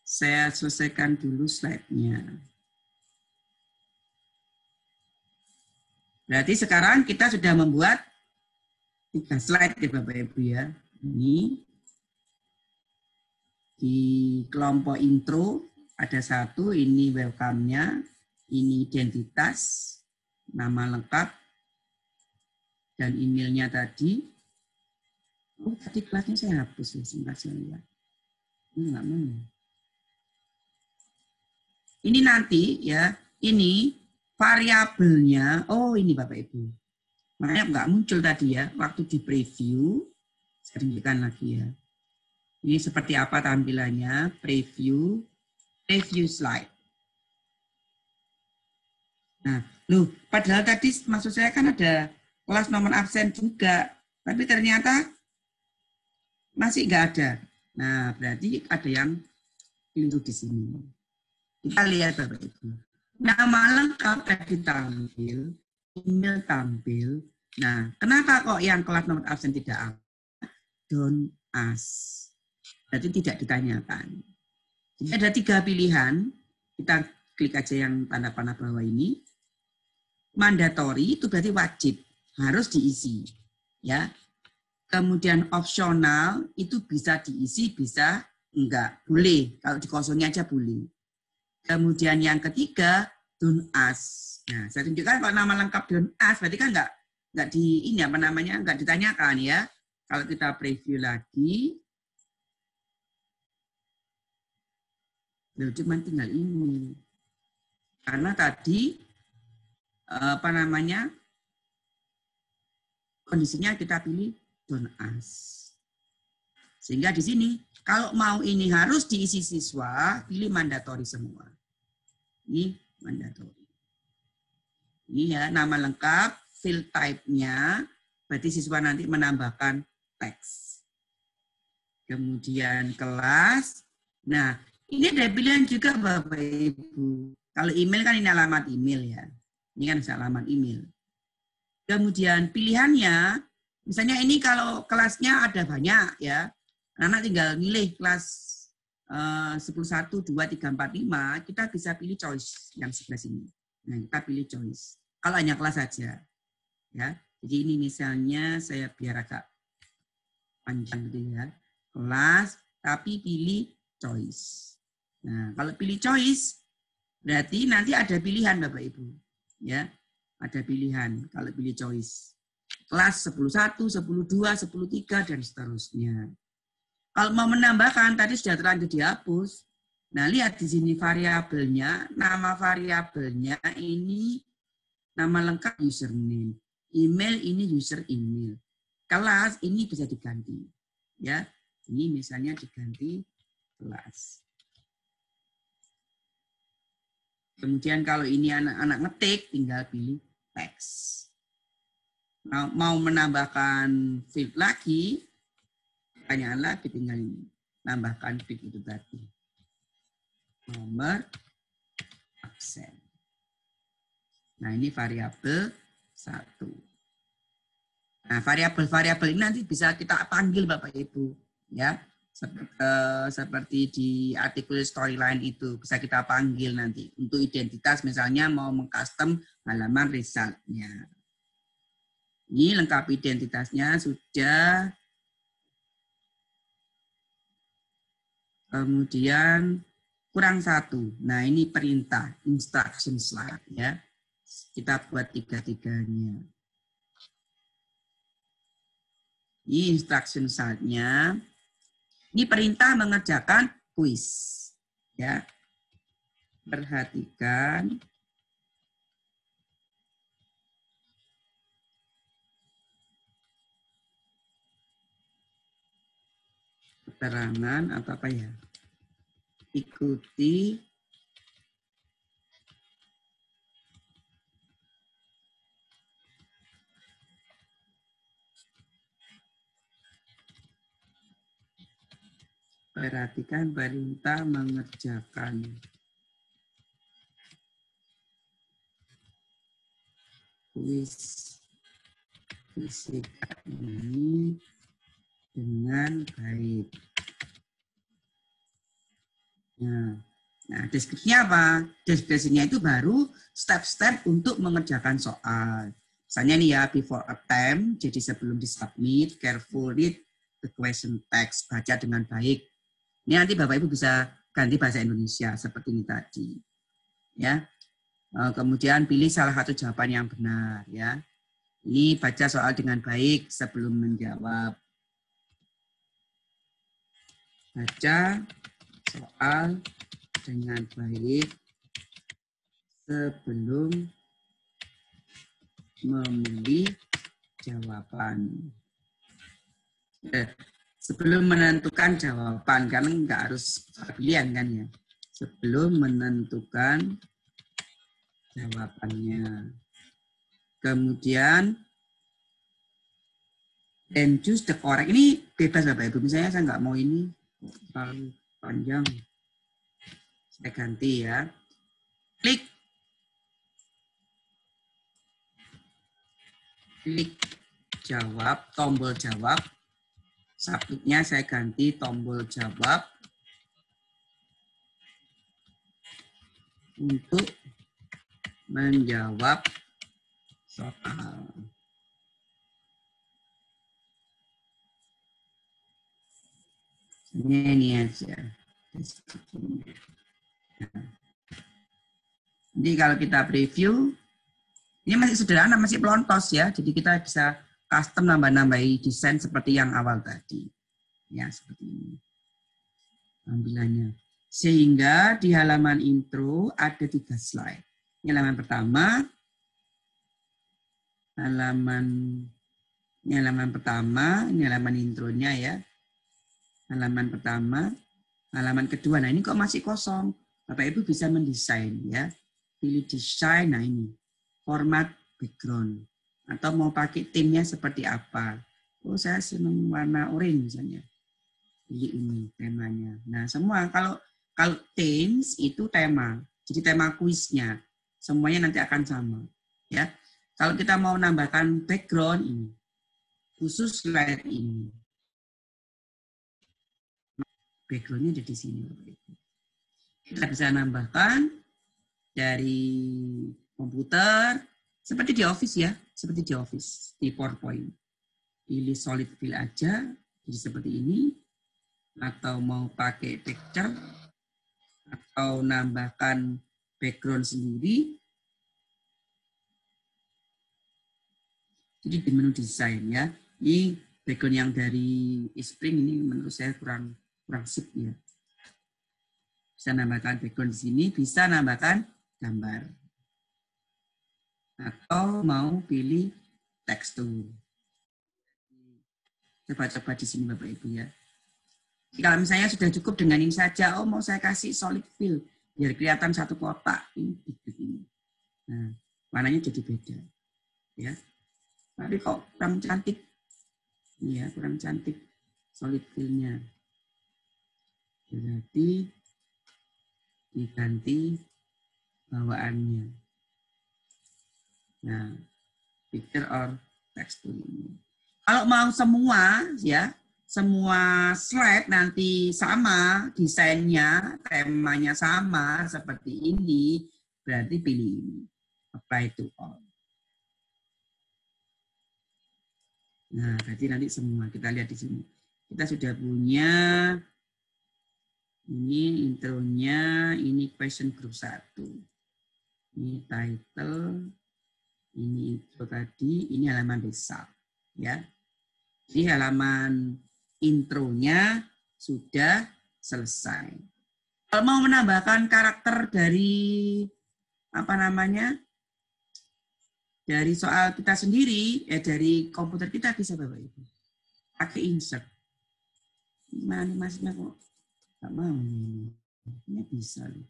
Saya selesaikan dulu slide-nya. Berarti sekarang kita sudah membuat 3 slide ya Bapak Ibu ya. Ini di kelompok intro ada 1, ini welcome-nya, ini identitas, nama lengkap, dan emailnya tadi. Oh, tadi kelasnya saya hapus ya, sebentar saya lihat. Ini nggak mau. Ini nanti ya, ini variabelnya. Oh, ini Bapak Ibu. Makanya nggak muncul tadi ya, waktu di preview. Saya tunjukkan lagi ya. Ini seperti apa tampilannya, preview slide. Nah, loh, padahal tadi maksud saya kan ada kelas nomor absen juga, tapi ternyata masih nggak ada. Nah, berarti ada yang keliru di sini. Kita lihat Bapak Ibu. Nama lengkap tadi tampil, email tampil. Nah, kenapa kok yang kelas nomor absen tidak ada? Don't ask. Berarti tidak ditanyakan. Jadi ada 3 pilihan. Kita klik aja yang tanda panah bawah ini. Mandatory itu berarti wajib, harus diisi. Ya. Kemudian opsional itu bisa diisi, bisa enggak. Boleh, kalau dikosongin aja boleh. Kemudian yang ketiga, don't ask. Nah, saya tunjukkan kalau nama lengkap don't ask, berarti kan enggak di ini apa namanya, enggak ditanyakan ya. Kalau kita preview lagi, cuma tinggal ini. Karena tadi apa namanya, kondisinya kita pilih don't ask. Sehingga di sini kalau mau ini harus diisi siswa, pilih mandatory semua. Ini mandatory. Ini ya nama lengkap, field type-nya, berarti siswa nanti menambahkan teks. Kemudian kelas. Nah, ini ada pilihan juga Bapak Ibu. Kalau email kan ini alamat email ya. Ini kan alamat email. Kemudian pilihannya, misalnya ini kalau kelasnya ada banyak ya. Anak tinggal milih kelas 10, 1, 2, 3, 4, 5, kita bisa pilih choice yang sebelah sini. Nah, kita pilih choice. Kalau hanya kelas saja. Ya. Jadi ini misalnya saya biar agak panjang gitu ya. Kelas, tapi pilih choice. Nah, kalau pilih choice, berarti nanti ada pilihan Bapak Ibu. Ya, ada pilihan kalau pilih choice. Kelas 10.1, 10.2, 10.3, dan seterusnya. Kalau mau menambahkan, tadi sudah terlanjur dihapus. Nah, lihat di sini variabelnya, nama variabelnya ini nama lengkap username. Email ini user email. Kelas ini bisa diganti. Ya, ini misalnya diganti kelas. Kemudian kalau ini anak-anak ngetik, tinggal pilih teks. Mau menambahkan field lagi, pertanyaan lagi tinggal ini. Nambahkan field itu tadi. Nomor absen. Nah, ini variabel 1. Nah, variabel-variabel ini nanti bisa kita panggil Bapak Ibu, ya. Seperti di artikel storyline itu bisa kita panggil nanti untuk identitas, misalnya mau mengcustom halaman result-nya. Ini lengkap identitasnya sudah. Kemudian kurang 1. Nah, ini perintah instruction slide ya. Kita buat 3-3-nya. Ini instruction slide-nya. Ini perintah mengerjakan kuis. Ya. Perhatikan. Keterangan atau apa ya? Ikuti perhatikan perintah mengerjakan kuis fisika ini dengan baik. Nah, deskripsinya apa? Deskripsinya itu baru step-step untuk mengerjakan soal. Misalnya nih ya, before attempt, jadi sebelum disubmit, careful read the question text, baca dengan baik. Ini nanti Bapak Ibu bisa ganti bahasa Indonesia seperti ini tadi. Ya. Kemudian pilih salah satu jawaban yang benar ya. Ini baca soal dengan baik sebelum menjawab. Baca soal dengan baik sebelum memilih jawaban. Sebelum menentukan jawaban, karena nggak harus pilihan kan ya. Sebelum menentukan jawabannya. Kemudian then choose the correct. Ini bebas Bapak Ibu. Misalnya saya nggak mau ini terlalu panjang. Saya ganti ya. Klik jawab, tombol jawab. Submitnya saya ganti tombol jawab untuk menjawab soal. Ini aja. Jadi kalau kita preview, ini masih sederhana, masih pelontos ya. Jadi kita bisa custom nambah-nambahi desain seperti yang awal tadi. Ya, seperti ini. Tampilannya. Sehingga di halaman intro ada 3 slide. Ini halaman pertama. Ini halaman intronya ya. Halaman pertama, halaman kedua. Nah, ini kok masih kosong. Bapak Ibu bisa mendesain ya. Pilih desain, nah ini. Format background. Atau mau pakai timnya seperti apa. Oh, saya senang warna oranye misalnya. Pilih ini temanya. Nah, semua kalau themes itu tema. Jadi tema kuisnya. Semuanya nanti akan sama. Ya. Kalau kita mau nambahkan background ini. Khusus slide ini. Backgroundnya ada di sini. Kita bisa nambahkan dari komputer. Seperti di Office ya. Seperti di Office. Di PowerPoint. Pilih solid fill aja. Jadi seperti ini. Atau mau pakai picture. Atau nambahkan background sendiri. Jadi di menu desain ya. Ini background yang dari Spring ini menurut saya kurang sip ya. Bisa nambahkan background di sini, bisa nambahkan gambar. Atau mau pilih tekstur. Coba-coba di sini Bapak Ibu ya. Kalau misalnya sudah cukup dengan ini saja, oh mau saya kasih solid fill biar kelihatan satu kotak ini. Nah, warnanya jadi beda. Ya. Tapi kok kurang cantik. Iya, kurang cantik solid fill-nya. Berarti diganti bawaannya. Nah, picture or text ini. Kalau mau semua ya, semua slide nanti sama, desainnya, temanya sama seperti ini, berarti pilih ini. Apply to all. Nah, berarti nanti semua kita lihat di sini. Kita sudah punya ini intronya, ini question group 1. Ini title, ini intro tadi, ini halaman result, ya. Jadi halaman intronya sudah selesai. Kalau mau menambahkan karakter dari apa namanya? Dari soal kita sendiri, dari komputer kita bisa Bapak Ibu. Pakai insert. Gimana animasinya kok nggak mau? Ini bisa loh.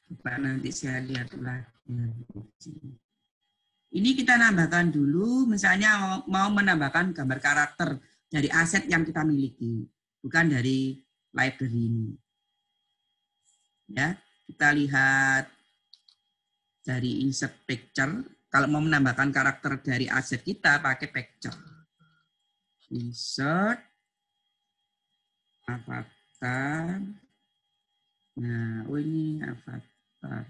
Coba nanti saya lihat lagi. Ini kita nambahkan dulu, misalnya mau menambahkan gambar karakter dari aset yang kita miliki, bukan dari library ini. Ya, kita lihat dari insert picture. Kalau mau menambahkan karakter dari aset kita pakai picture. Insert avatar. Nah, oh ini avatar.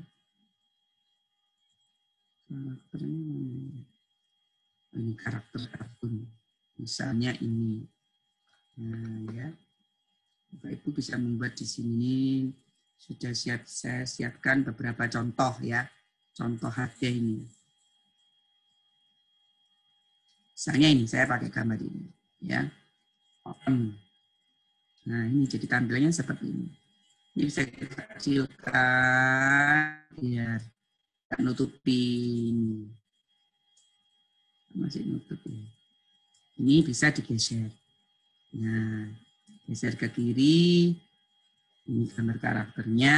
Ini karakter kartun. Misalnya ini. Nah, ya. Bapak Ibu bisa membuat di sini. Sudah saya siapkan beberapa contoh ya. Contoh HD ini. Misalnya ini, saya pakai gambar ini. Ya. Open. Nah, ini jadi tampilannya seperti ini. Ini bisa kita kecilkan biar nutupin. Masih nutupin. Ini bisa digeser. Nah, geser ke kiri. Ini gambar karakternya.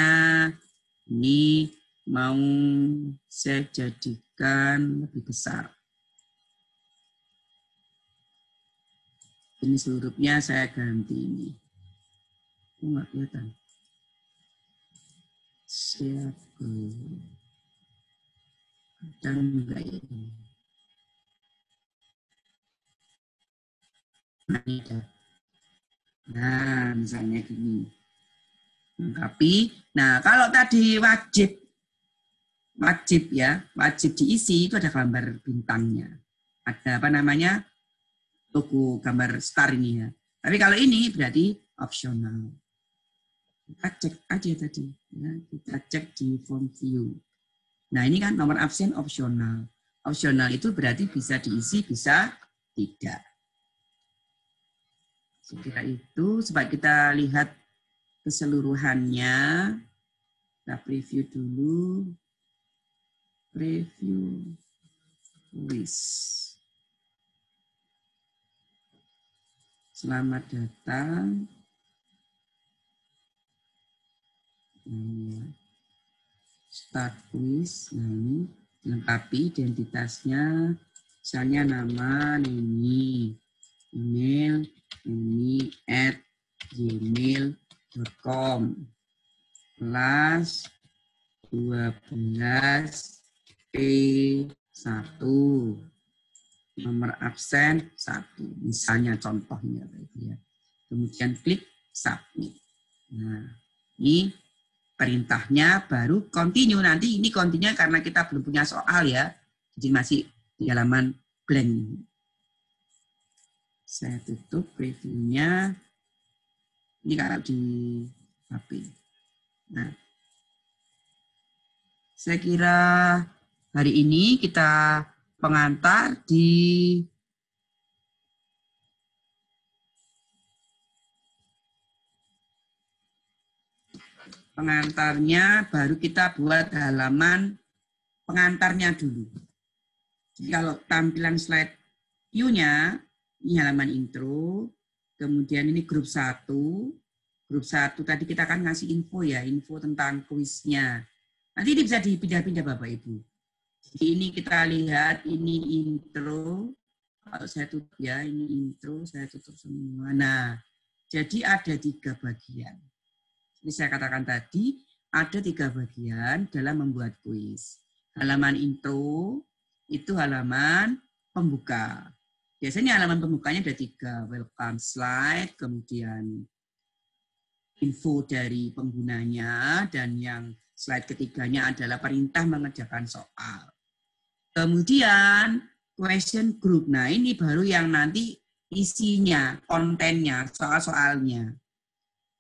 Ini mau saya jadikan lebih besar. Ini hurufnya saya ganti ini. Oh, nggak kelihatan. Siapa? Dan enggak ini. Nah, misalnya gini. Tapi, nah kalau tadi wajib ya, wajib diisi itu ada gambar bintangnya. Ada apa namanya? Logo gambar star ini ya. Tapi kalau ini berarti opsional. Kita cek aja tadi. Ya, kita cek di form view. Nah ini kan nomor absen opsional. Opsional itu berarti bisa diisi, bisa tidak. Sekira itu, supaya kita lihat keseluruhannya. Kita preview dulu. Preview list. Selamat datang. Start quiz. Nah, ini lengkapi identitasnya. Misalnya nama, ini email, ini @gmail.com. Kelas 12 P1. Nomor absen 1. Misalnya contohnya. Ya. Kemudian klik submit. Nah, ini perintahnya baru continue. Nanti ini continue karena kita belum punya soal ya. Jadi masih di halaman blank. Saya tutup previewnya. Ini kalau di HP. Nah, saya kira hari ini kita pengantar di pengantarnya baru kita buat halaman pengantarnya dulu. Jadi kalau tampilan slide view-nya ini halaman intro, kemudian ini grup 1. Grup 1 tadi kita akan ngasih info ya, info tentang kuisnya. Nanti ini bisa dipindah-pindah Bapak Ibu. Ini kita lihat, ini intro. Kalau saya tutup ya, ini intro, saya tutup semua. Nah, jadi ada 3 bagian. Seperti saya katakan tadi, ada 3 bagian dalam membuat kuis. Halaman intro, itu halaman pembuka. Biasanya halaman pembukanya ada 3, welcome slide, kemudian info dari penggunanya, dan yang slide ketiganya adalah perintah mengerjakan soal. Kemudian question group. Nah, ini baru yang nanti isinya, kontennya, soal-soalnya.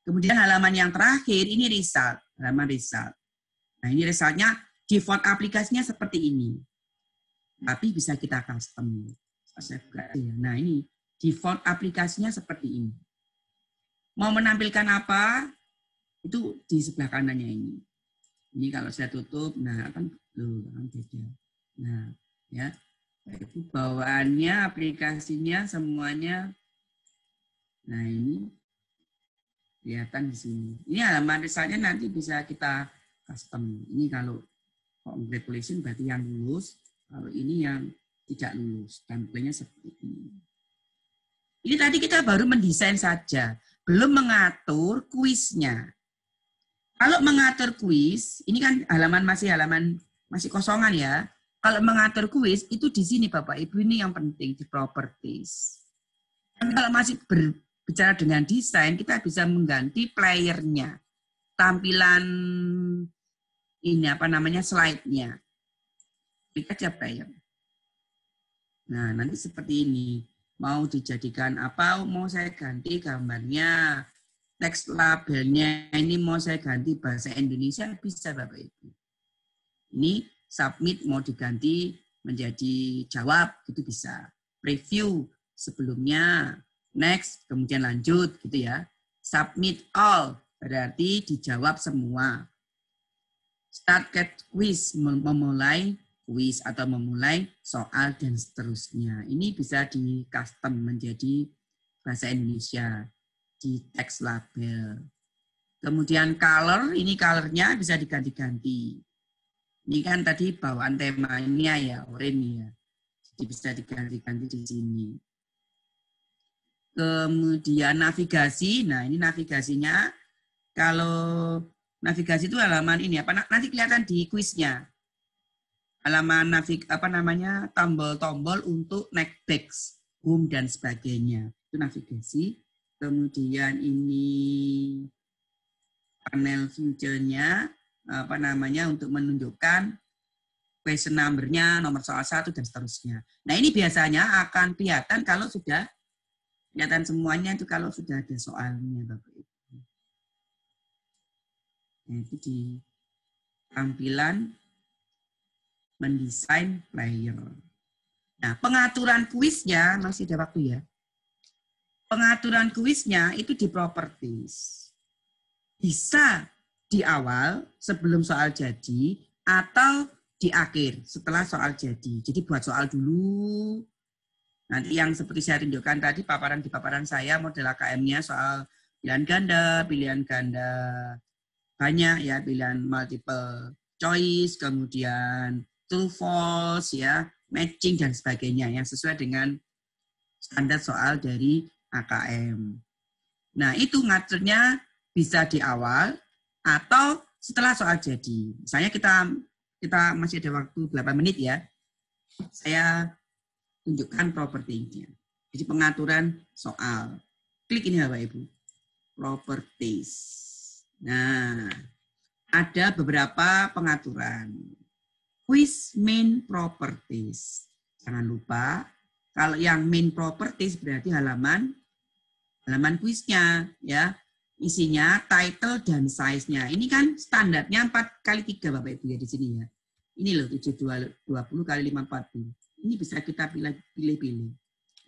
Kemudian halaman yang terakhir, ini result, halaman result. Nah, ini resultnya, default aplikasinya seperti ini. Tapi bisa kita custom. Nah, ini default aplikasinya seperti ini. Mau menampilkan apa, itu di sebelah kanannya ini. Ini kalau saya tutup, nah kan beda. Nah, ya. Itu bawaannya, aplikasinya, semuanya. Nah, ini kelihatan di sini. Ini halaman resultnya nanti bisa kita custom. Ini kalau congratulations berarti yang lulus. Kalau ini yang tidak lulus. Template-nya seperti ini. Ini tadi kita baru mendesain saja. Belum mengatur kuisnya. Kalau mengatur kuis, ini kan halaman masih kosongan ya. Kalau mengatur kuis, itu di sini Bapak Ibu, ini yang penting, di properties. Dan kalau masih berbicara dengan desain, kita bisa mengganti playernya. Tampilan ini slide-nya. Klik aja player. Nah, nanti seperti ini. Mau dijadikan apa, mau saya ganti gambarnya, teks labelnya, ini mau saya ganti bahasa Indonesia, bisa Bapak Ibu. Ini submit mau diganti menjadi jawab, itu bisa. Preview sebelumnya, next, kemudian lanjut, gitu ya. Submit all, berarti dijawab semua. Start quiz, memulai quiz atau memulai soal dan seterusnya. Ini bisa di custom menjadi bahasa Indonesia, di teks label. Kemudian color, ini colornya bisa diganti-ganti. Ini kan tadi bawaan temanya ya, oranye ya. Jadi bisa diganti-ganti di sini. Kemudian navigasi, nah ini navigasinya. Kalau navigasi itu halaman ini nanti kelihatan di kuisnya. Halaman tombol-tombol untuk next, home dan sebagainya. Itu navigasi. Kemudian ini panel future-nya. Untuk menunjukkan question number-nya, nomor soal 1 dan seterusnya. Nah, ini biasanya akan kelihatan kalau sudah kelihatan semuanya itu kalau sudah ada soalnya, Bapak Ibu. Nah, itu di tampilan mendesain player. Nah, pengaturan kuisnya masih ada waktu ya. Pengaturan kuisnya itu di properties. Bisa di awal sebelum soal jadi atau di akhir setelah soal jadi. Jadi buat soal dulu. Nanti yang seperti saya tunjukkan tadi di paparan saya model AKM-nya soal pilihan ganda banyak ya, pilihan multiple choice, kemudian true false ya, matching dan sebagainya yang sesuai dengan standar soal dari AKM. Nah, itu ngaturnya bisa di awal atau setelah soal jadi. Misalnya kita masih ada waktu 8 menit ya. Saya tunjukkan propertinya. Jadi pengaturan soal. Klik ini Bapak Ibu. Properties. Nah, ada beberapa pengaturan. Quiz main properties. Jangan lupa, kalau yang main properties berarti halaman kuisnya ya. Isinya title dan size-nya. Ini kan standarnya 4x3 Bapak Ibu ya di sini ya. Ini loh 720 kali 540. Ini bisa kita pilih-pilih.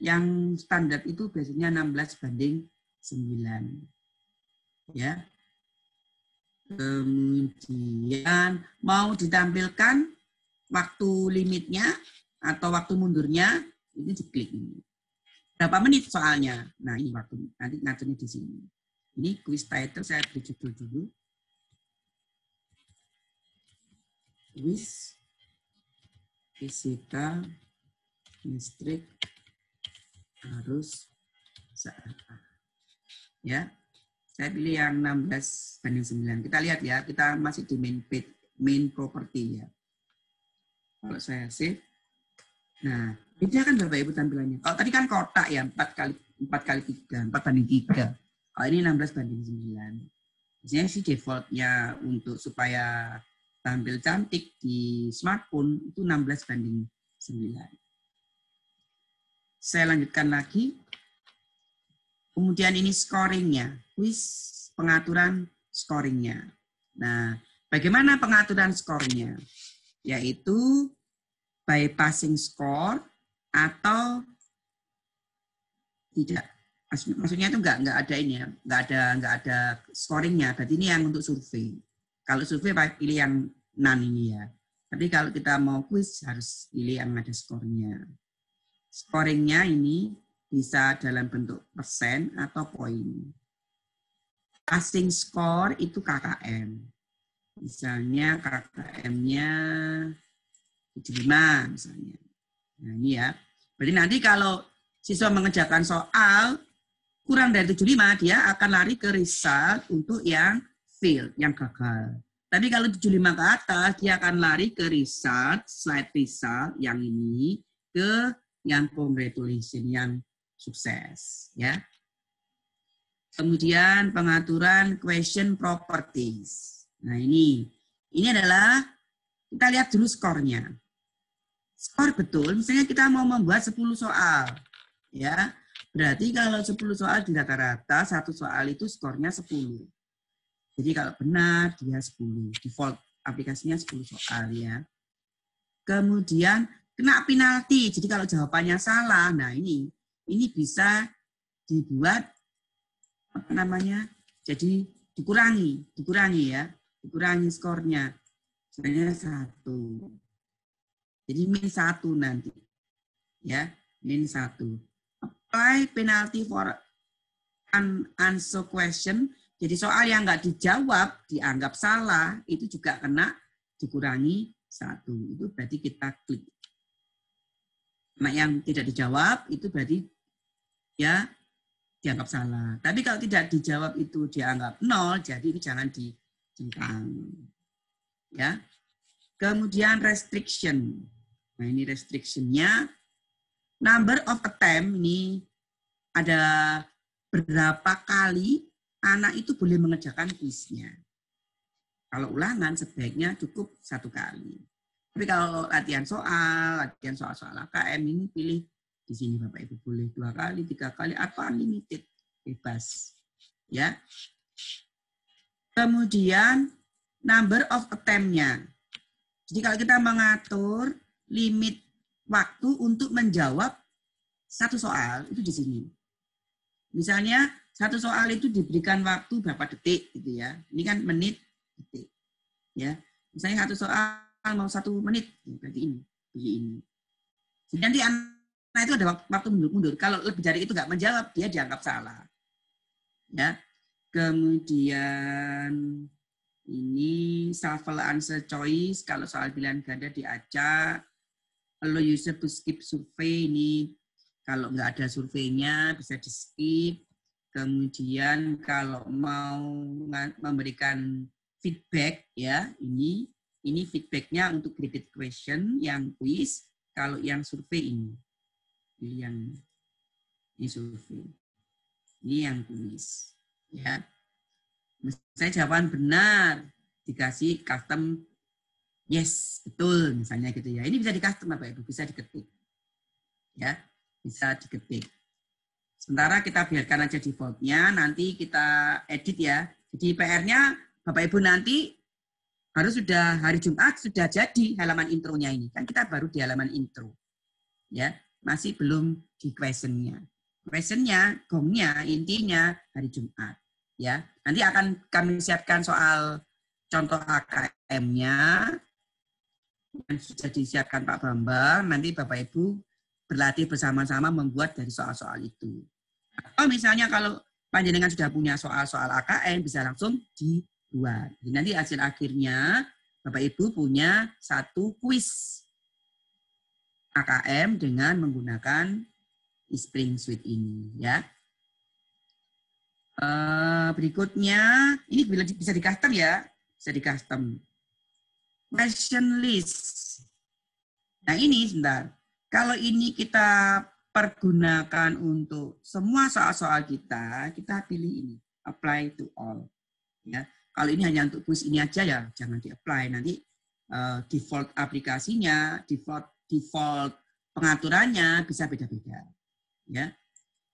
Yang standar itu biasanya 16:9. Ya. Kemudian mau ditampilkan waktu limitnya atau waktu mundurnya, ini diklik ini. Berapa menit soalnya? Nah, ini waktu nanti ngaturnya di sini. Ini quiz title, saya beri judul dulu. Quiz fisika, listrik harus searah. Ya, saya pilih yang 16:9. Kita lihat ya, kita masih di main property ya. Kalau saya save, nah beda kan Bapak Ibu tampilannya. Kalau tadi kan kotak ya, 4x3, 4:3. Kalau ini 16:9. Biasanya sih defaultnya untuk supaya tampil cantik di smartphone itu 16:9. Saya lanjutkan lagi. Kemudian ini scoringnya, pengaturan scoringnya. Nah, bagaimana pengaturan skornya? Yaitu by passing score atau tidak. Maksudnya itu nggak ada ini ya, nggak ada scoringnya. Berarti ini yang untuk survei. Kalau survei pilih yang none ini ya. Tapi kalau kita mau quiz harus pilih yang ada skornya. Scoringnya ini bisa dalam bentuk persen atau poin. Passing score itu KKM. Misalnya KKM-nya 75 misalnya. Nah ini ya. Berarti nanti kalau siswa mengerjakan soal kurang dari 75, dia akan lari ke result untuk yang fail, yang gagal. Tapi kalau 75 ke atas, dia akan lari ke result, slide result yang ini, ke yang congratulation, yang sukses. Ya. Kemudian pengaturan question properties. Nah ini adalah, kita lihat dulu skornya. Skor betul, misalnya kita mau membuat 10 soal. Ya, berarti kalau 10 soal di rata-rata, satu soal itu skornya 10. Jadi kalau benar, dia 10. Default aplikasinya 10 soal ya. Kemudian kena penalti. Jadi kalau jawabannya salah, nah ini bisa dibuat apa namanya? Jadi dikurangi ya. Dikurangi skornya. Misalnya 1. Jadi min 1 nanti. Ya, min 1. Apply penalty for unanswered question. Jadi soal yang nggak dijawab, dianggap salah, itu juga kena dikurangi 1. Itu berarti kita klik. Nah, yang tidak dijawab, itu berarti ya dianggap salah. Tapi kalau tidak dijawab itu dianggap 0, jadi ini jangan dicentang. Ya. Kemudian restriction. Nah, ini restriction-nya. Number of attempt, ini ada berapa kali anak itu boleh mengerjakan kuisnya. Kalau ulangan sebaiknya cukup 1 kali. Tapi kalau latihan soal-soal AKM ini pilih di sini Bapak Ibu boleh 2 kali, 3 kali, atau unlimited, bebas. Ya. Kemudian number of attempt-nya. Jadi kalau kita mengatur limit waktu untuk menjawab 1 soal itu di sini. Misalnya 1 soal itu diberikan waktu berapa detik gitu ya. Ini kan menit, detik. Ya. Misalnya 1 soal mau 1 menit, berarti ini, pilih ini. Jadi nanti anak itu ada waktu mundur. Kalau lebih dari itu nggak menjawab, dia dianggap salah. Ya. Kemudian ini shuffle answer choice, kalau soal pilihan ganda diacak. Allow user to skip survei, ini kalau nggak ada surveinya bisa di skip. Kemudian kalau mau memberikan feedback ya, ini feedbacknya untuk graded question yang quiz. Kalau yang survei ini, yang ini survei, ini yang quiz ya. Misalnya jawaban benar dikasih custom yes, betul misalnya gitu ya. Ini bisa di custom Bapak Ibu, bisa diketik. Ya, bisa diketik. Sementara kita biarkan aja default-nya, nanti kita edit ya. Jadi PR-nya Bapak Ibu nanti harus sudah hari Jumat sudah jadi halaman intronya ini. Kan kita baru di halaman intro. Ya, masih belum di question-nya. Question-nya, gongnya, intinya hari Jumat. Ya, nanti akan kami siapkan soal contoh AKM-nya yang sudah disiapkan Pak Bambang. Nanti Bapak Ibu berlatih bersama-sama membuat dari soal-soal itu. Atau misalnya kalau panjenengan sudah punya soal-soal AKM bisa langsung dibuat. Jadi nanti hasil akhirnya Bapak Ibu punya 1 kuis. AKM dengan menggunakan Spring Suite ini, ya. Berikutnya, ini bisa di custom ya, bisa di custom. Question list. Nah ini sebentar, kalau ini kita pergunakan untuk semua soal-soal kita pilih ini, apply to all. Ya, kalau ini hanya untuk kuis ini aja ya, jangan di-apply. Nanti default aplikasinya, default pengaturannya bisa beda-beda. Ya.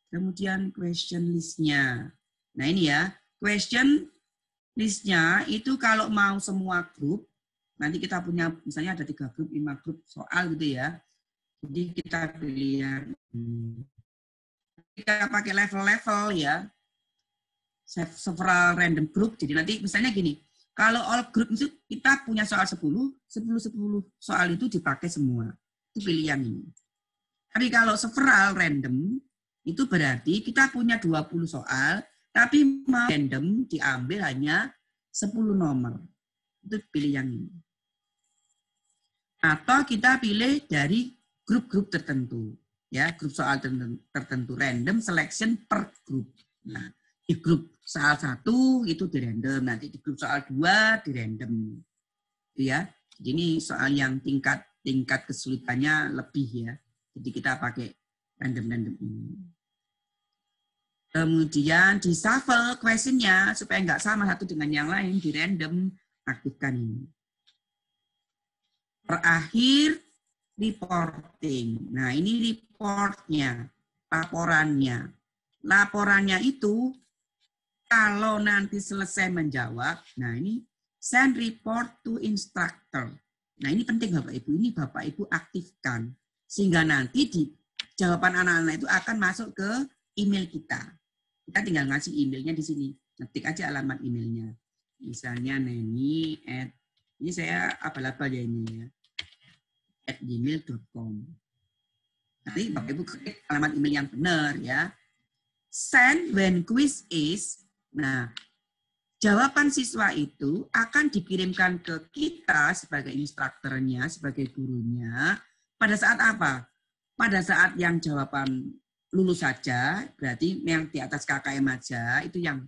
Kemudian question list-nya. Nah ini ya, question list-nya itu kalau mau semua grup, nanti kita punya misalnya ada 3 grup, 5 grup soal gitu ya. Jadi kita pilih yang kita pakai level-level ya. Several random group. Jadi nanti misalnya gini, kalau all group itu kita punya soal 10 soal itu dipakai semua. Itu pilih yang ini. Tapi kalau several random, itu berarti kita punya 20 soal, tapi mau random diambil hanya 10 nomor. Itu pilih yang ini. Atau kita pilih dari grup-grup tertentu. Ya, grup soal tertentu. Random selection per grup. Nah, di grup soal 1 itu di random. Nanti di grup soal 2 di random. Ya, jadi ini soal yang tingkat kesulitannya lebih ya. Jadi kita pakai random ini. Kemudian di shuffle question-nya supaya nggak sama satu dengan yang lain, di random aktifkan ini. Terakhir reporting. Nah ini reportnya, laporannya. Laporannya itu kalau nanti selesai menjawab, nah ini send report to instructor. Nah ini penting Bapak Ibu, ini Bapak Ibu aktifkan. Sehingga nanti di jawaban anak-anak itu akan masuk ke email kita. Kita tinggal ngasih emailnya di sini. Ketik aja alamat emailnya. Misalnya Neni ini saya abal-abal ya ini ya. @gmail.com. Nanti Bapak Ibu ketik alamat email yang benar ya. Send when quiz is. Nah, jawaban siswa itu akan dikirimkan ke kita sebagai instrukturnya, sebagai gurunya. Pada saat apa? Pada saat yang jawaban lulus saja, berarti yang di atas KKM aja, itu yang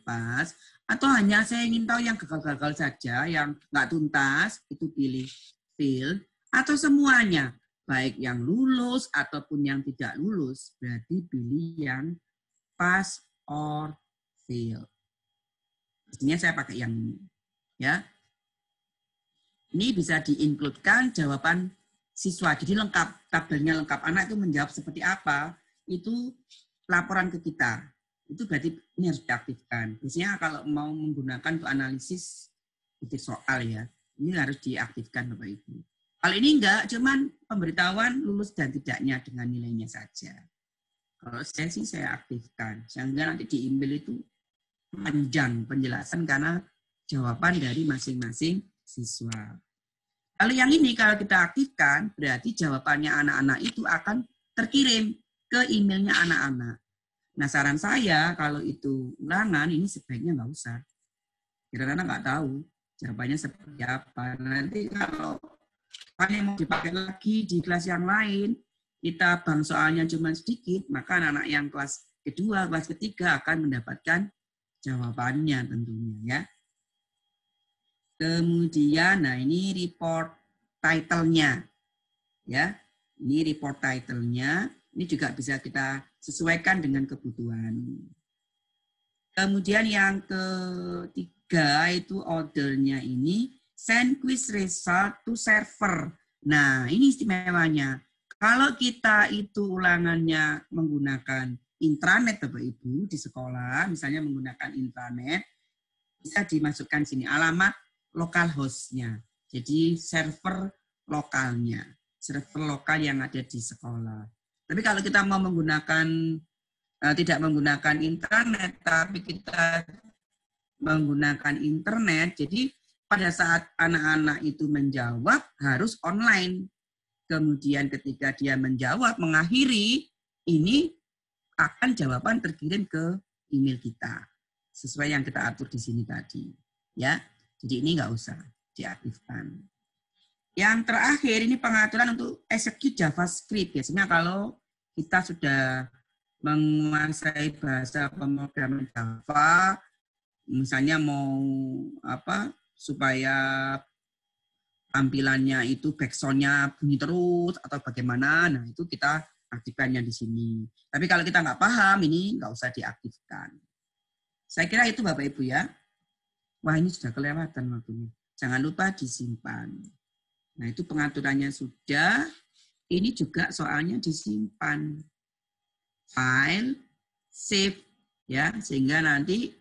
pas. Atau hanya saya ingin tahu yang gagal-gagal saja, yang nggak tuntas, itu pilih fill. Atau semuanya, baik yang lulus ataupun yang tidak lulus, berarti pilih yang pass or fail. Biasanya saya pakai yang ini. Ya. Ini bisa di-include-kan jawaban siswa. Jadi lengkap, tabelnya lengkap. Anak itu menjawab seperti apa, itu laporan ke kita. Itu berarti ini harus diaktifkan. Biasanya kalau mau menggunakan untuk analisis titik soal ya, ini harus diaktifkan Bapak Ibu. Kalau ini enggak, cuman pemberitahuan lulus dan tidaknya dengan nilainya saja. Kalau saya sih saya aktifkan. Sehingga nanti di email itu panjang penjelasan karena jawaban dari masing-masing siswa. Kalau yang ini kalau kita aktifkan, berarti jawabannya anak-anak itu akan terkirim ke emailnya anak-anak. Nah saran saya kalau itu ulangan ini sebaiknya nggak usah. Karena anak nggak tahu jawabannya seperti apa. Nanti kalau mau dipakai lagi di kelas yang lain, kita bang soalnya cuma sedikit, maka anak-anak yang kelas kedua, kelas ketiga akan mendapatkan jawabannya tentunya ya. Kemudian, nah ini report title-nya. Ya, ini report title-nya. Ini juga bisa kita sesuaikan dengan kebutuhan. Kemudian yang ketiga itu order-nya ini send quiz result to server. Nah, ini istimewanya. Kalau kita itu ulangannya menggunakan intranet Bapak Ibu di sekolah, misalnya menggunakan intranet, bisa dimasukkan sini alamat lokal host-nya. Jadi server lokalnya, server lokal yang ada di sekolah. Tapi kalau kita mau menggunakan tidak menggunakan internet, tapi kita menggunakan internet, jadi pada saat anak-anak itu menjawab harus online. Kemudian ketika dia menjawab, mengakhiri, ini akan jawaban terkirim ke email kita. Sesuai yang kita atur di sini tadi. Ya, jadi ini nggak usah diaktifkan. Yang terakhir ini pengaturan untuk execute JavaScript. Biasanya kalau kita sudah menguasai bahasa pemrograman Java, misalnya mau apa supaya tampilannya itu backsound-nya bunyi terus atau bagaimana, nah itu kita aktifkannya di sini. Tapi kalau kita nggak paham, ini nggak usah diaktifkan. Saya kira itu Bapak Ibu ya. Wah ini sudah kelewatan waktunya. Jangan lupa disimpan. Nah itu pengaturannya sudah. Ini juga soalnya disimpan. File, save, ya sehingga nanti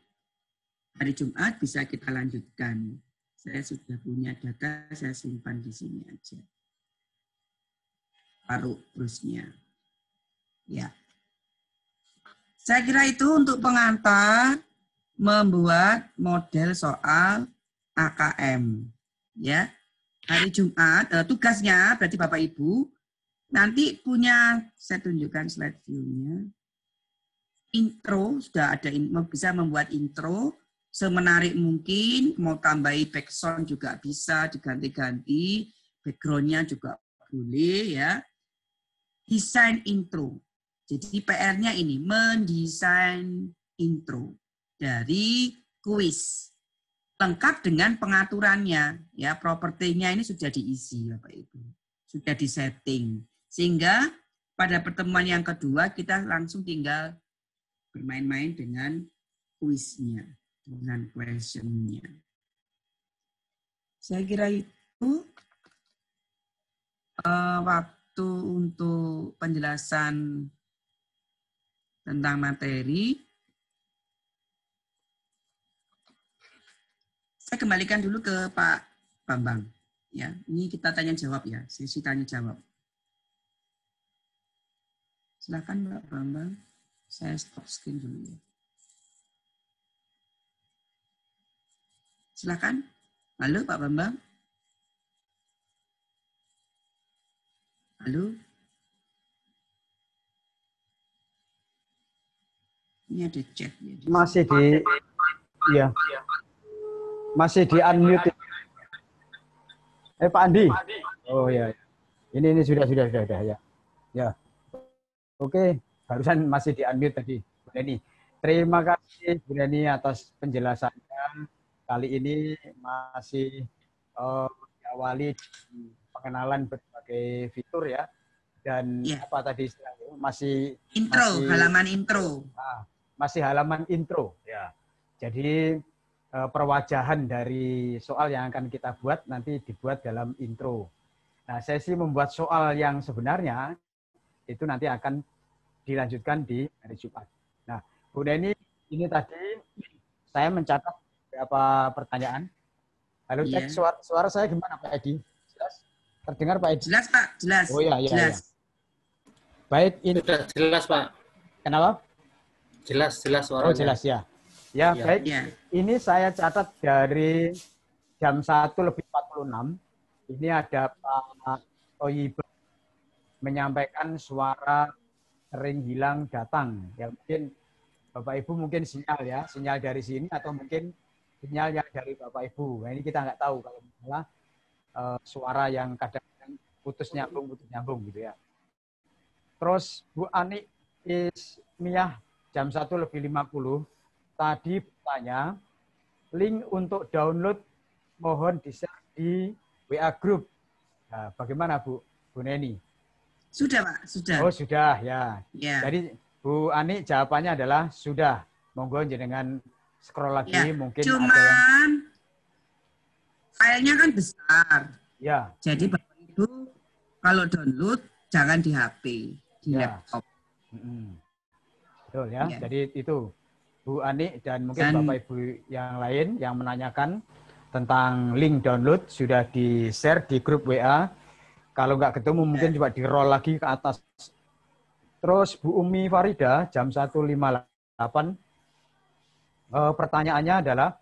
hari Jumat bisa kita lanjutkan. Saya sudah punya data, saya simpan di sini aja. Taruh terusnya. Ya. Saya kira itu untuk pengantar membuat model soal AKM. Ya. Hari Jumat, tugasnya berarti Bapak Ibu, nanti punya, saya tunjukkan slide view-nya. Intro, sudah ada, bisa membuat intro, semenarik mungkin, mau tambahi background juga bisa, diganti-ganti, background-nya juga boleh ya. Desain intro. Jadi PR-nya ini, mendesain intro dari kuis. Lengkap dengan pengaturannya, ya propertinya ini sudah diisi Bapak Ibu. Sudah disetting. Sehingga pada pertemuan yang kedua kita langsung tinggal bermain-main dengan kuisnya. Dengan question-nya. Saya kira itu waktu untuk penjelasan tentang materi. Saya kembalikan dulu ke Pak Bambang. Ya, ini kita tanya jawab ya, sesi tanya jawab. Silakan Pak Bambang. Saya stop screen dulu ya. Silakan. Halo Pak Bambang. Halo. Ini ada chat ya. Masih di iya. Masih di unmute. Pak Andi. Oh ya. Ini sudah ya. Ya. Oke, barusan masih di unmute tadi. Bu Neni. Terima kasih Bu Neni atas penjelasannya. Kali ini masih diawali pengenalan berbagai fitur ya. Dan apa tadi masih intro, halaman intro. Masih halaman intro ya. Jadi perwajahan dari soal yang akan kita buat nanti dibuat dalam intro. Nah, sesi membuat soal yang sebenarnya itu nanti akan dilanjutkan di hari Jumat. Nah, Bu Neni, ini tadi saya mencatat beberapa pertanyaan. Halo, cek suara saya gimana Pak Edi? Jelas? Terdengar Pak Edi? Jelas Pak, jelas. Oh iya, jelas. Ya. Baik, ini sudah jelas Pak. Kenapa? Jelas suaranya. Oh jelas ya. Ya, baik. Ya. Ini saya catat dari jam 1:46. Ini ada Pak Toyiba menyampaikan suara sering hilang datang. Ya mungkin Bapak Ibu mungkin sinyal ya, sinyal dari sini atau mungkin sinyal yang dari Bapak Ibu. Nah, ini kita nggak tahu kalau misalnya suara yang kadang-kadang putus nyambung gitu ya. Terus Bu Ani Ismiah jam 1:50 tadi bertanya, link untuk download mohon di-share di WA Group. Nah, bagaimana Bu Neni? Sudah Pak, sudah. Oh sudah ya. Jadi Bu Ani jawabannya adalah sudah. Monggo jenengan scroll lagi ya, mungkin cuman ada yang... filenya kan besar. Ya. Jadi Bapak Ibu kalau download jangan di HP, di laptop. Betul ya. Jadi itu Bu Ani dan mungkin Bapak Ibu yang lain yang menanyakan tentang link download sudah di-share di grup WA. Kalau nggak ketemu mungkin coba di-roll lagi ke atas. Terus Bu Umi Farida jam 1:58 pertanyaannya adalah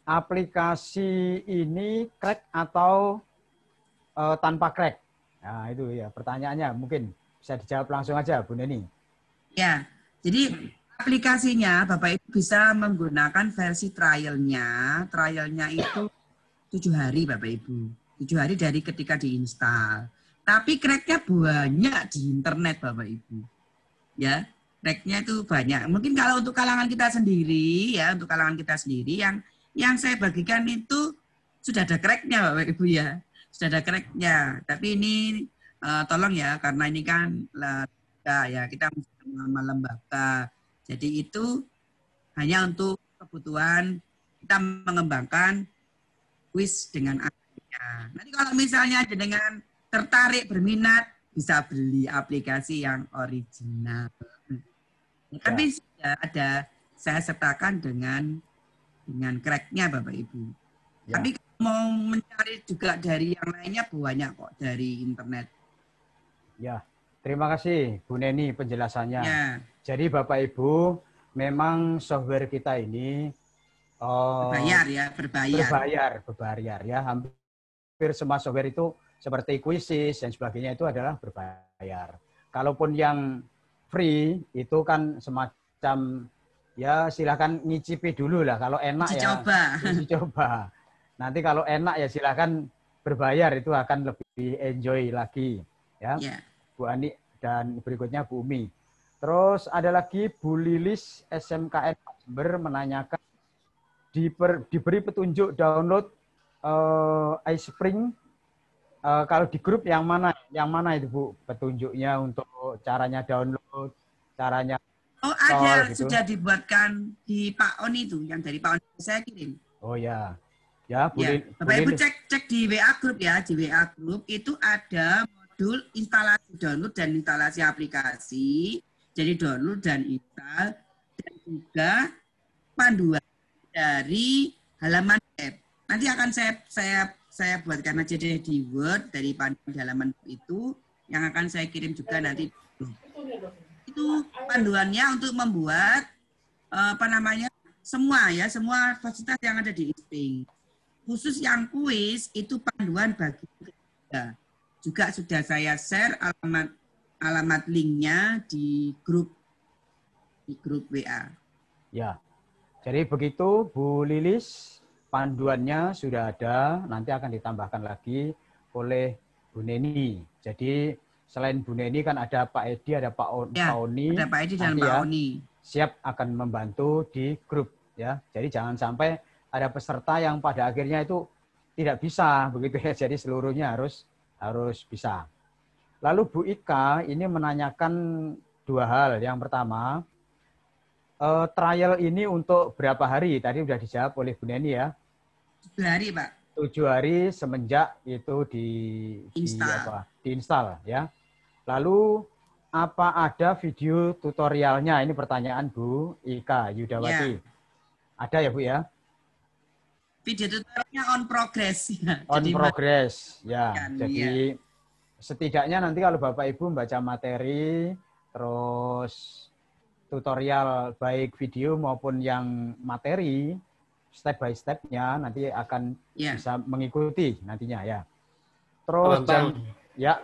aplikasi ini crack atau tanpa crack? Nah, itu ya pertanyaannya mungkin bisa dijawab langsung aja Bu Neni. Ya, jadi aplikasinya Bapak Ibu bisa menggunakan versi trialnya. Trialnya itu 7 hari Bapak Ibu. 7 hari dari ketika diinstal. Tapi crack-nya banyak di internet Bapak Ibu. Ya, crack-nya itu banyak. Mungkin kalau untuk kalangan kita sendiri ya, untuk kalangan kita sendiri yang saya bagikan itu sudah ada crack-nya Bapak Ibu ya. Sudah ada crack-nya. Tapi ini tolong ya, karena ini kan ya kita sama lembaga. Jadi itu hanya untuk kebutuhan kita mengembangkan kuis dengan aplikasinya. Nanti kalau misalnya dengan tertarik, berminat, bisa beli aplikasi yang original. Ya. Tapi sudah ada, saya sertakan dengan crack-nya Bapak Ibu. Ya. Tapi mau mencari juga dari yang lainnya banyak kok dari internet. Ya, terima kasih Bu Neni penjelasannya. Ya. Jadi Bapak Ibu, memang software kita ini berbayar ya. Hampir semua software itu seperti Quizzes dan sebagainya itu adalah berbayar. Kalaupun yang free itu kan semacam ya silakan ngicipi dulu lah. Kalau enak coba. Nanti kalau enak ya silakan berbayar, itu akan lebih enjoy lagi ya. Yeah. Bu Ani dan berikutnya Bu Umi. Terus ada lagi Bu Lilis SMKN Jember menanyakan diberi petunjuk download iSpring kalau di grup yang mana itu Bu petunjuknya untuk caranya download, caranya ada gitu. Sudah dibuatkan di Pak On itu, yang dari Pak On saya kirim. Oh ya. Ya, Bapak Ibu cek di WA grup ya, di WA grup itu ada modul instalasi download dan instalasi aplikasi. Jadi download dan install, dan juga panduan dari halaman web. Nanti akan saya buatkan aja deh di Word dari panduan di halaman web itu, yang akan saya kirim juga nanti. Itu panduannya untuk membuat semua fasilitas yang ada di iSpring. Khusus yang kuis itu panduan bagi kita. Juga sudah saya share alamat linknya di grup WA. Ya, jadi begitu Bu Lilis, panduannya sudah ada, nanti akan ditambahkan lagi oleh Bu Neni. Jadi selain Bu Neni kan ada Pak Edi, ada Pak Oni. Ada Pak Edi dan Pak Oni. Siap akan membantu di grup ya. Jadi jangan sampai ada peserta yang pada akhirnya itu tidak bisa begitu ya. Jadi seluruhnya harus bisa. Lalu Bu Ika ini menanyakan 2 hal. Yang pertama, trial ini untuk berapa hari? Tadi sudah dijawab oleh Bu Neni ya. 7 hari, Pak. 7 hari semenjak itu diinstal ya. Lalu apa ada video tutorialnya? Ini pertanyaan Bu Ika Yudawati. Ya. Ada ya Bu ya? Video tutorialnya on progress. On progress ya. Jadi setidaknya nanti kalau Bapak Ibu membaca materi, terus tutorial baik video maupun yang materi, step by step-nya nanti akan bisa mengikuti nantinya ya. Terus ya.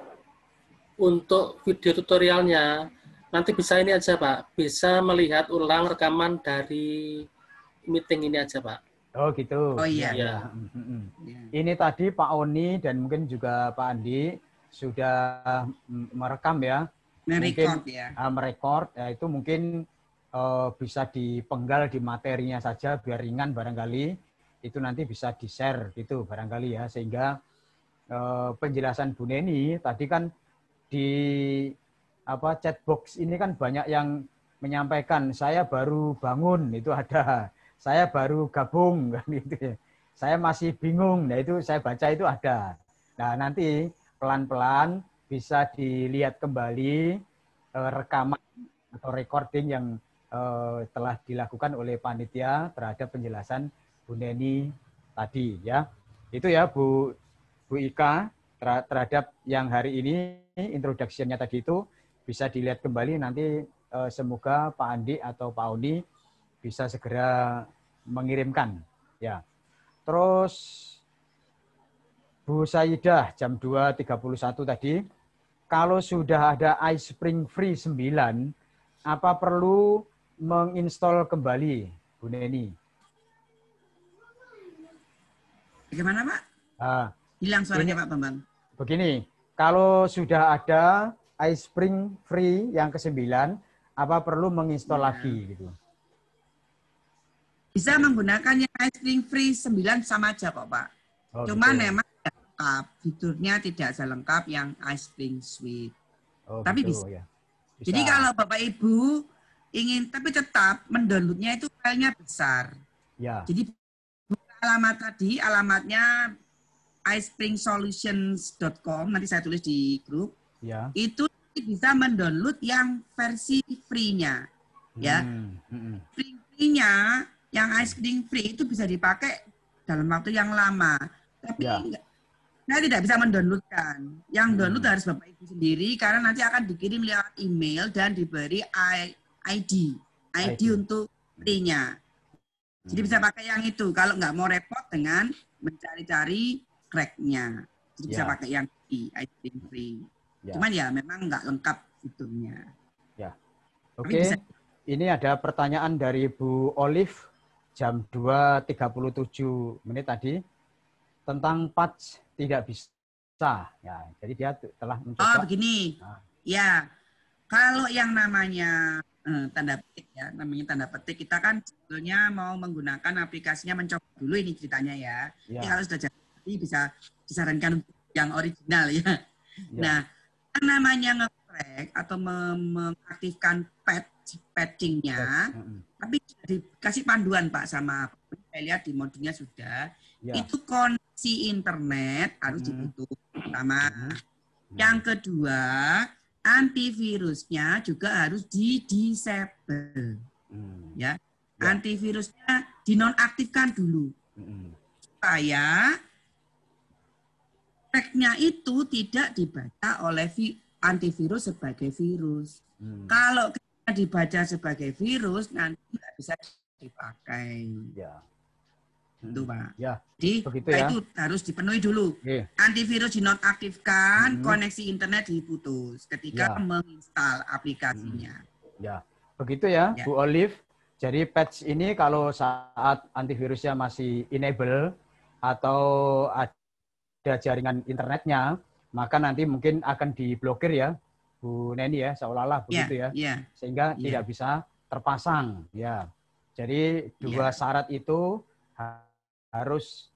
Untuk video tutorialnya nanti bisa ini aja Pak, bisa melihat ulang rekaman dari meeting ini aja Pak. Oh gitu. Oh iya. Ya. Ini tadi Pak Oni dan mungkin juga Pak Andi sudah merekam ya. Merekord ya, itu mungkin bisa dipenggal di materinya saja biar ringan barangkali. Itu nanti bisa di-share gitu barangkali ya, sehingga penjelasan Bu Neni tadi kan di chat box ini kan banyak yang menyampaikan saya baru bangun, itu ada. Saya baru gabung kan gitu ya. Saya masih bingung. Nah, itu saya baca itu ada. Nah, nanti pelan-pelan bisa dilihat kembali rekaman atau recording yang telah dilakukan oleh panitia terhadap penjelasan Bu Neni tadi ya. Itu ya Bu Ika terhadap yang hari ini introduction-nya tadi itu bisa dilihat kembali nanti, semoga Pak Andi atau Pak Oni bisa segera mengirimkan ya. Terus Bu Saidah jam 2.31 tadi, kalau sudah ada iSpring Free 9, apa perlu menginstall kembali Bu Neni? Bagaimana Pak? Hilang suaranya Pak Bambang. Begini, kalau sudah ada iSpring Free yang ke-9, apa perlu menginstal lagi gitu? Bisa menggunakan yang iSpring Free 9 sama aja kok Pak. Oh, Cuman gitu. memang tidak lengkap, fiturnya tidak selengkap yang iSpring Suite. Oh, Tapi gitu, bisa. ya. Bisa. Jadi kalau Bapak Ibu ingin, tapi tetap mendownloadnya itu filenya besar. Ya. Jadi alamat tadi, alamatnya iSpringSolutions.com, nanti saya tulis di grup. Ya. Itu bisa mendownload yang versi free-nya. Ya. Free-nya, yang iSpring Free itu bisa dipakai dalam waktu yang lama. Tapi saya tidak bisa mendownloadkan. Yang download harus Bapak Ibu sendiri karena nanti akan dikirim lewat email dan diberi ID untuk free-nya. Jadi bisa pakai yang itu. Kalau nggak mau repot dengan mencari-cari crack-nya. Jadi bisa pakai yang iSpring Free. Cuman ya memang nggak lengkap fiturnya. Ya. Oke. Ini ada pertanyaan dari Bu Olive jam 2.37 menit tadi tentang patch tidak bisa. Ya, jadi dia telah mencoba. Oh, begini. Ya. Kalau yang namanya tanda petik ya, namanya tanda petik, kita kan sebetulnya mau menggunakan aplikasinya, mencoba dulu ini ceritanya ya. Jadi kalau sudah jadi bisa disarankan yang original ya. Nah, yang namanya nge-crack atau mengaktifkan patching-nya, tapi dikasih panduan Pak sama, saya lihat di modulnya sudah, itu koneksi internet harus diputus pertama. Yang kedua, antivirusnya juga harus di-disable. Ya. Antivirusnya dinonaktifkan dulu. Supaya crack-nya itu tidak dibaca oleh antivirus sebagai virus. Kalau kita dibaca sebagai virus, nanti nggak bisa dipakai. Itu Pak. Jadi itu harus dipenuhi dulu. Antivirus dinonaktifkan, koneksi internet diputus ketika menginstal aplikasinya. Ya, begitu ya, Bu Olive. Jadi patch ini kalau saat antivirusnya masih enable atau ada jaringan internetnya, maka nanti mungkin akan diblokir ya, Bu Neni ya, seolah-olah begitu ya, sehingga tidak bisa terpasang. Ya, jadi dua syarat itu harus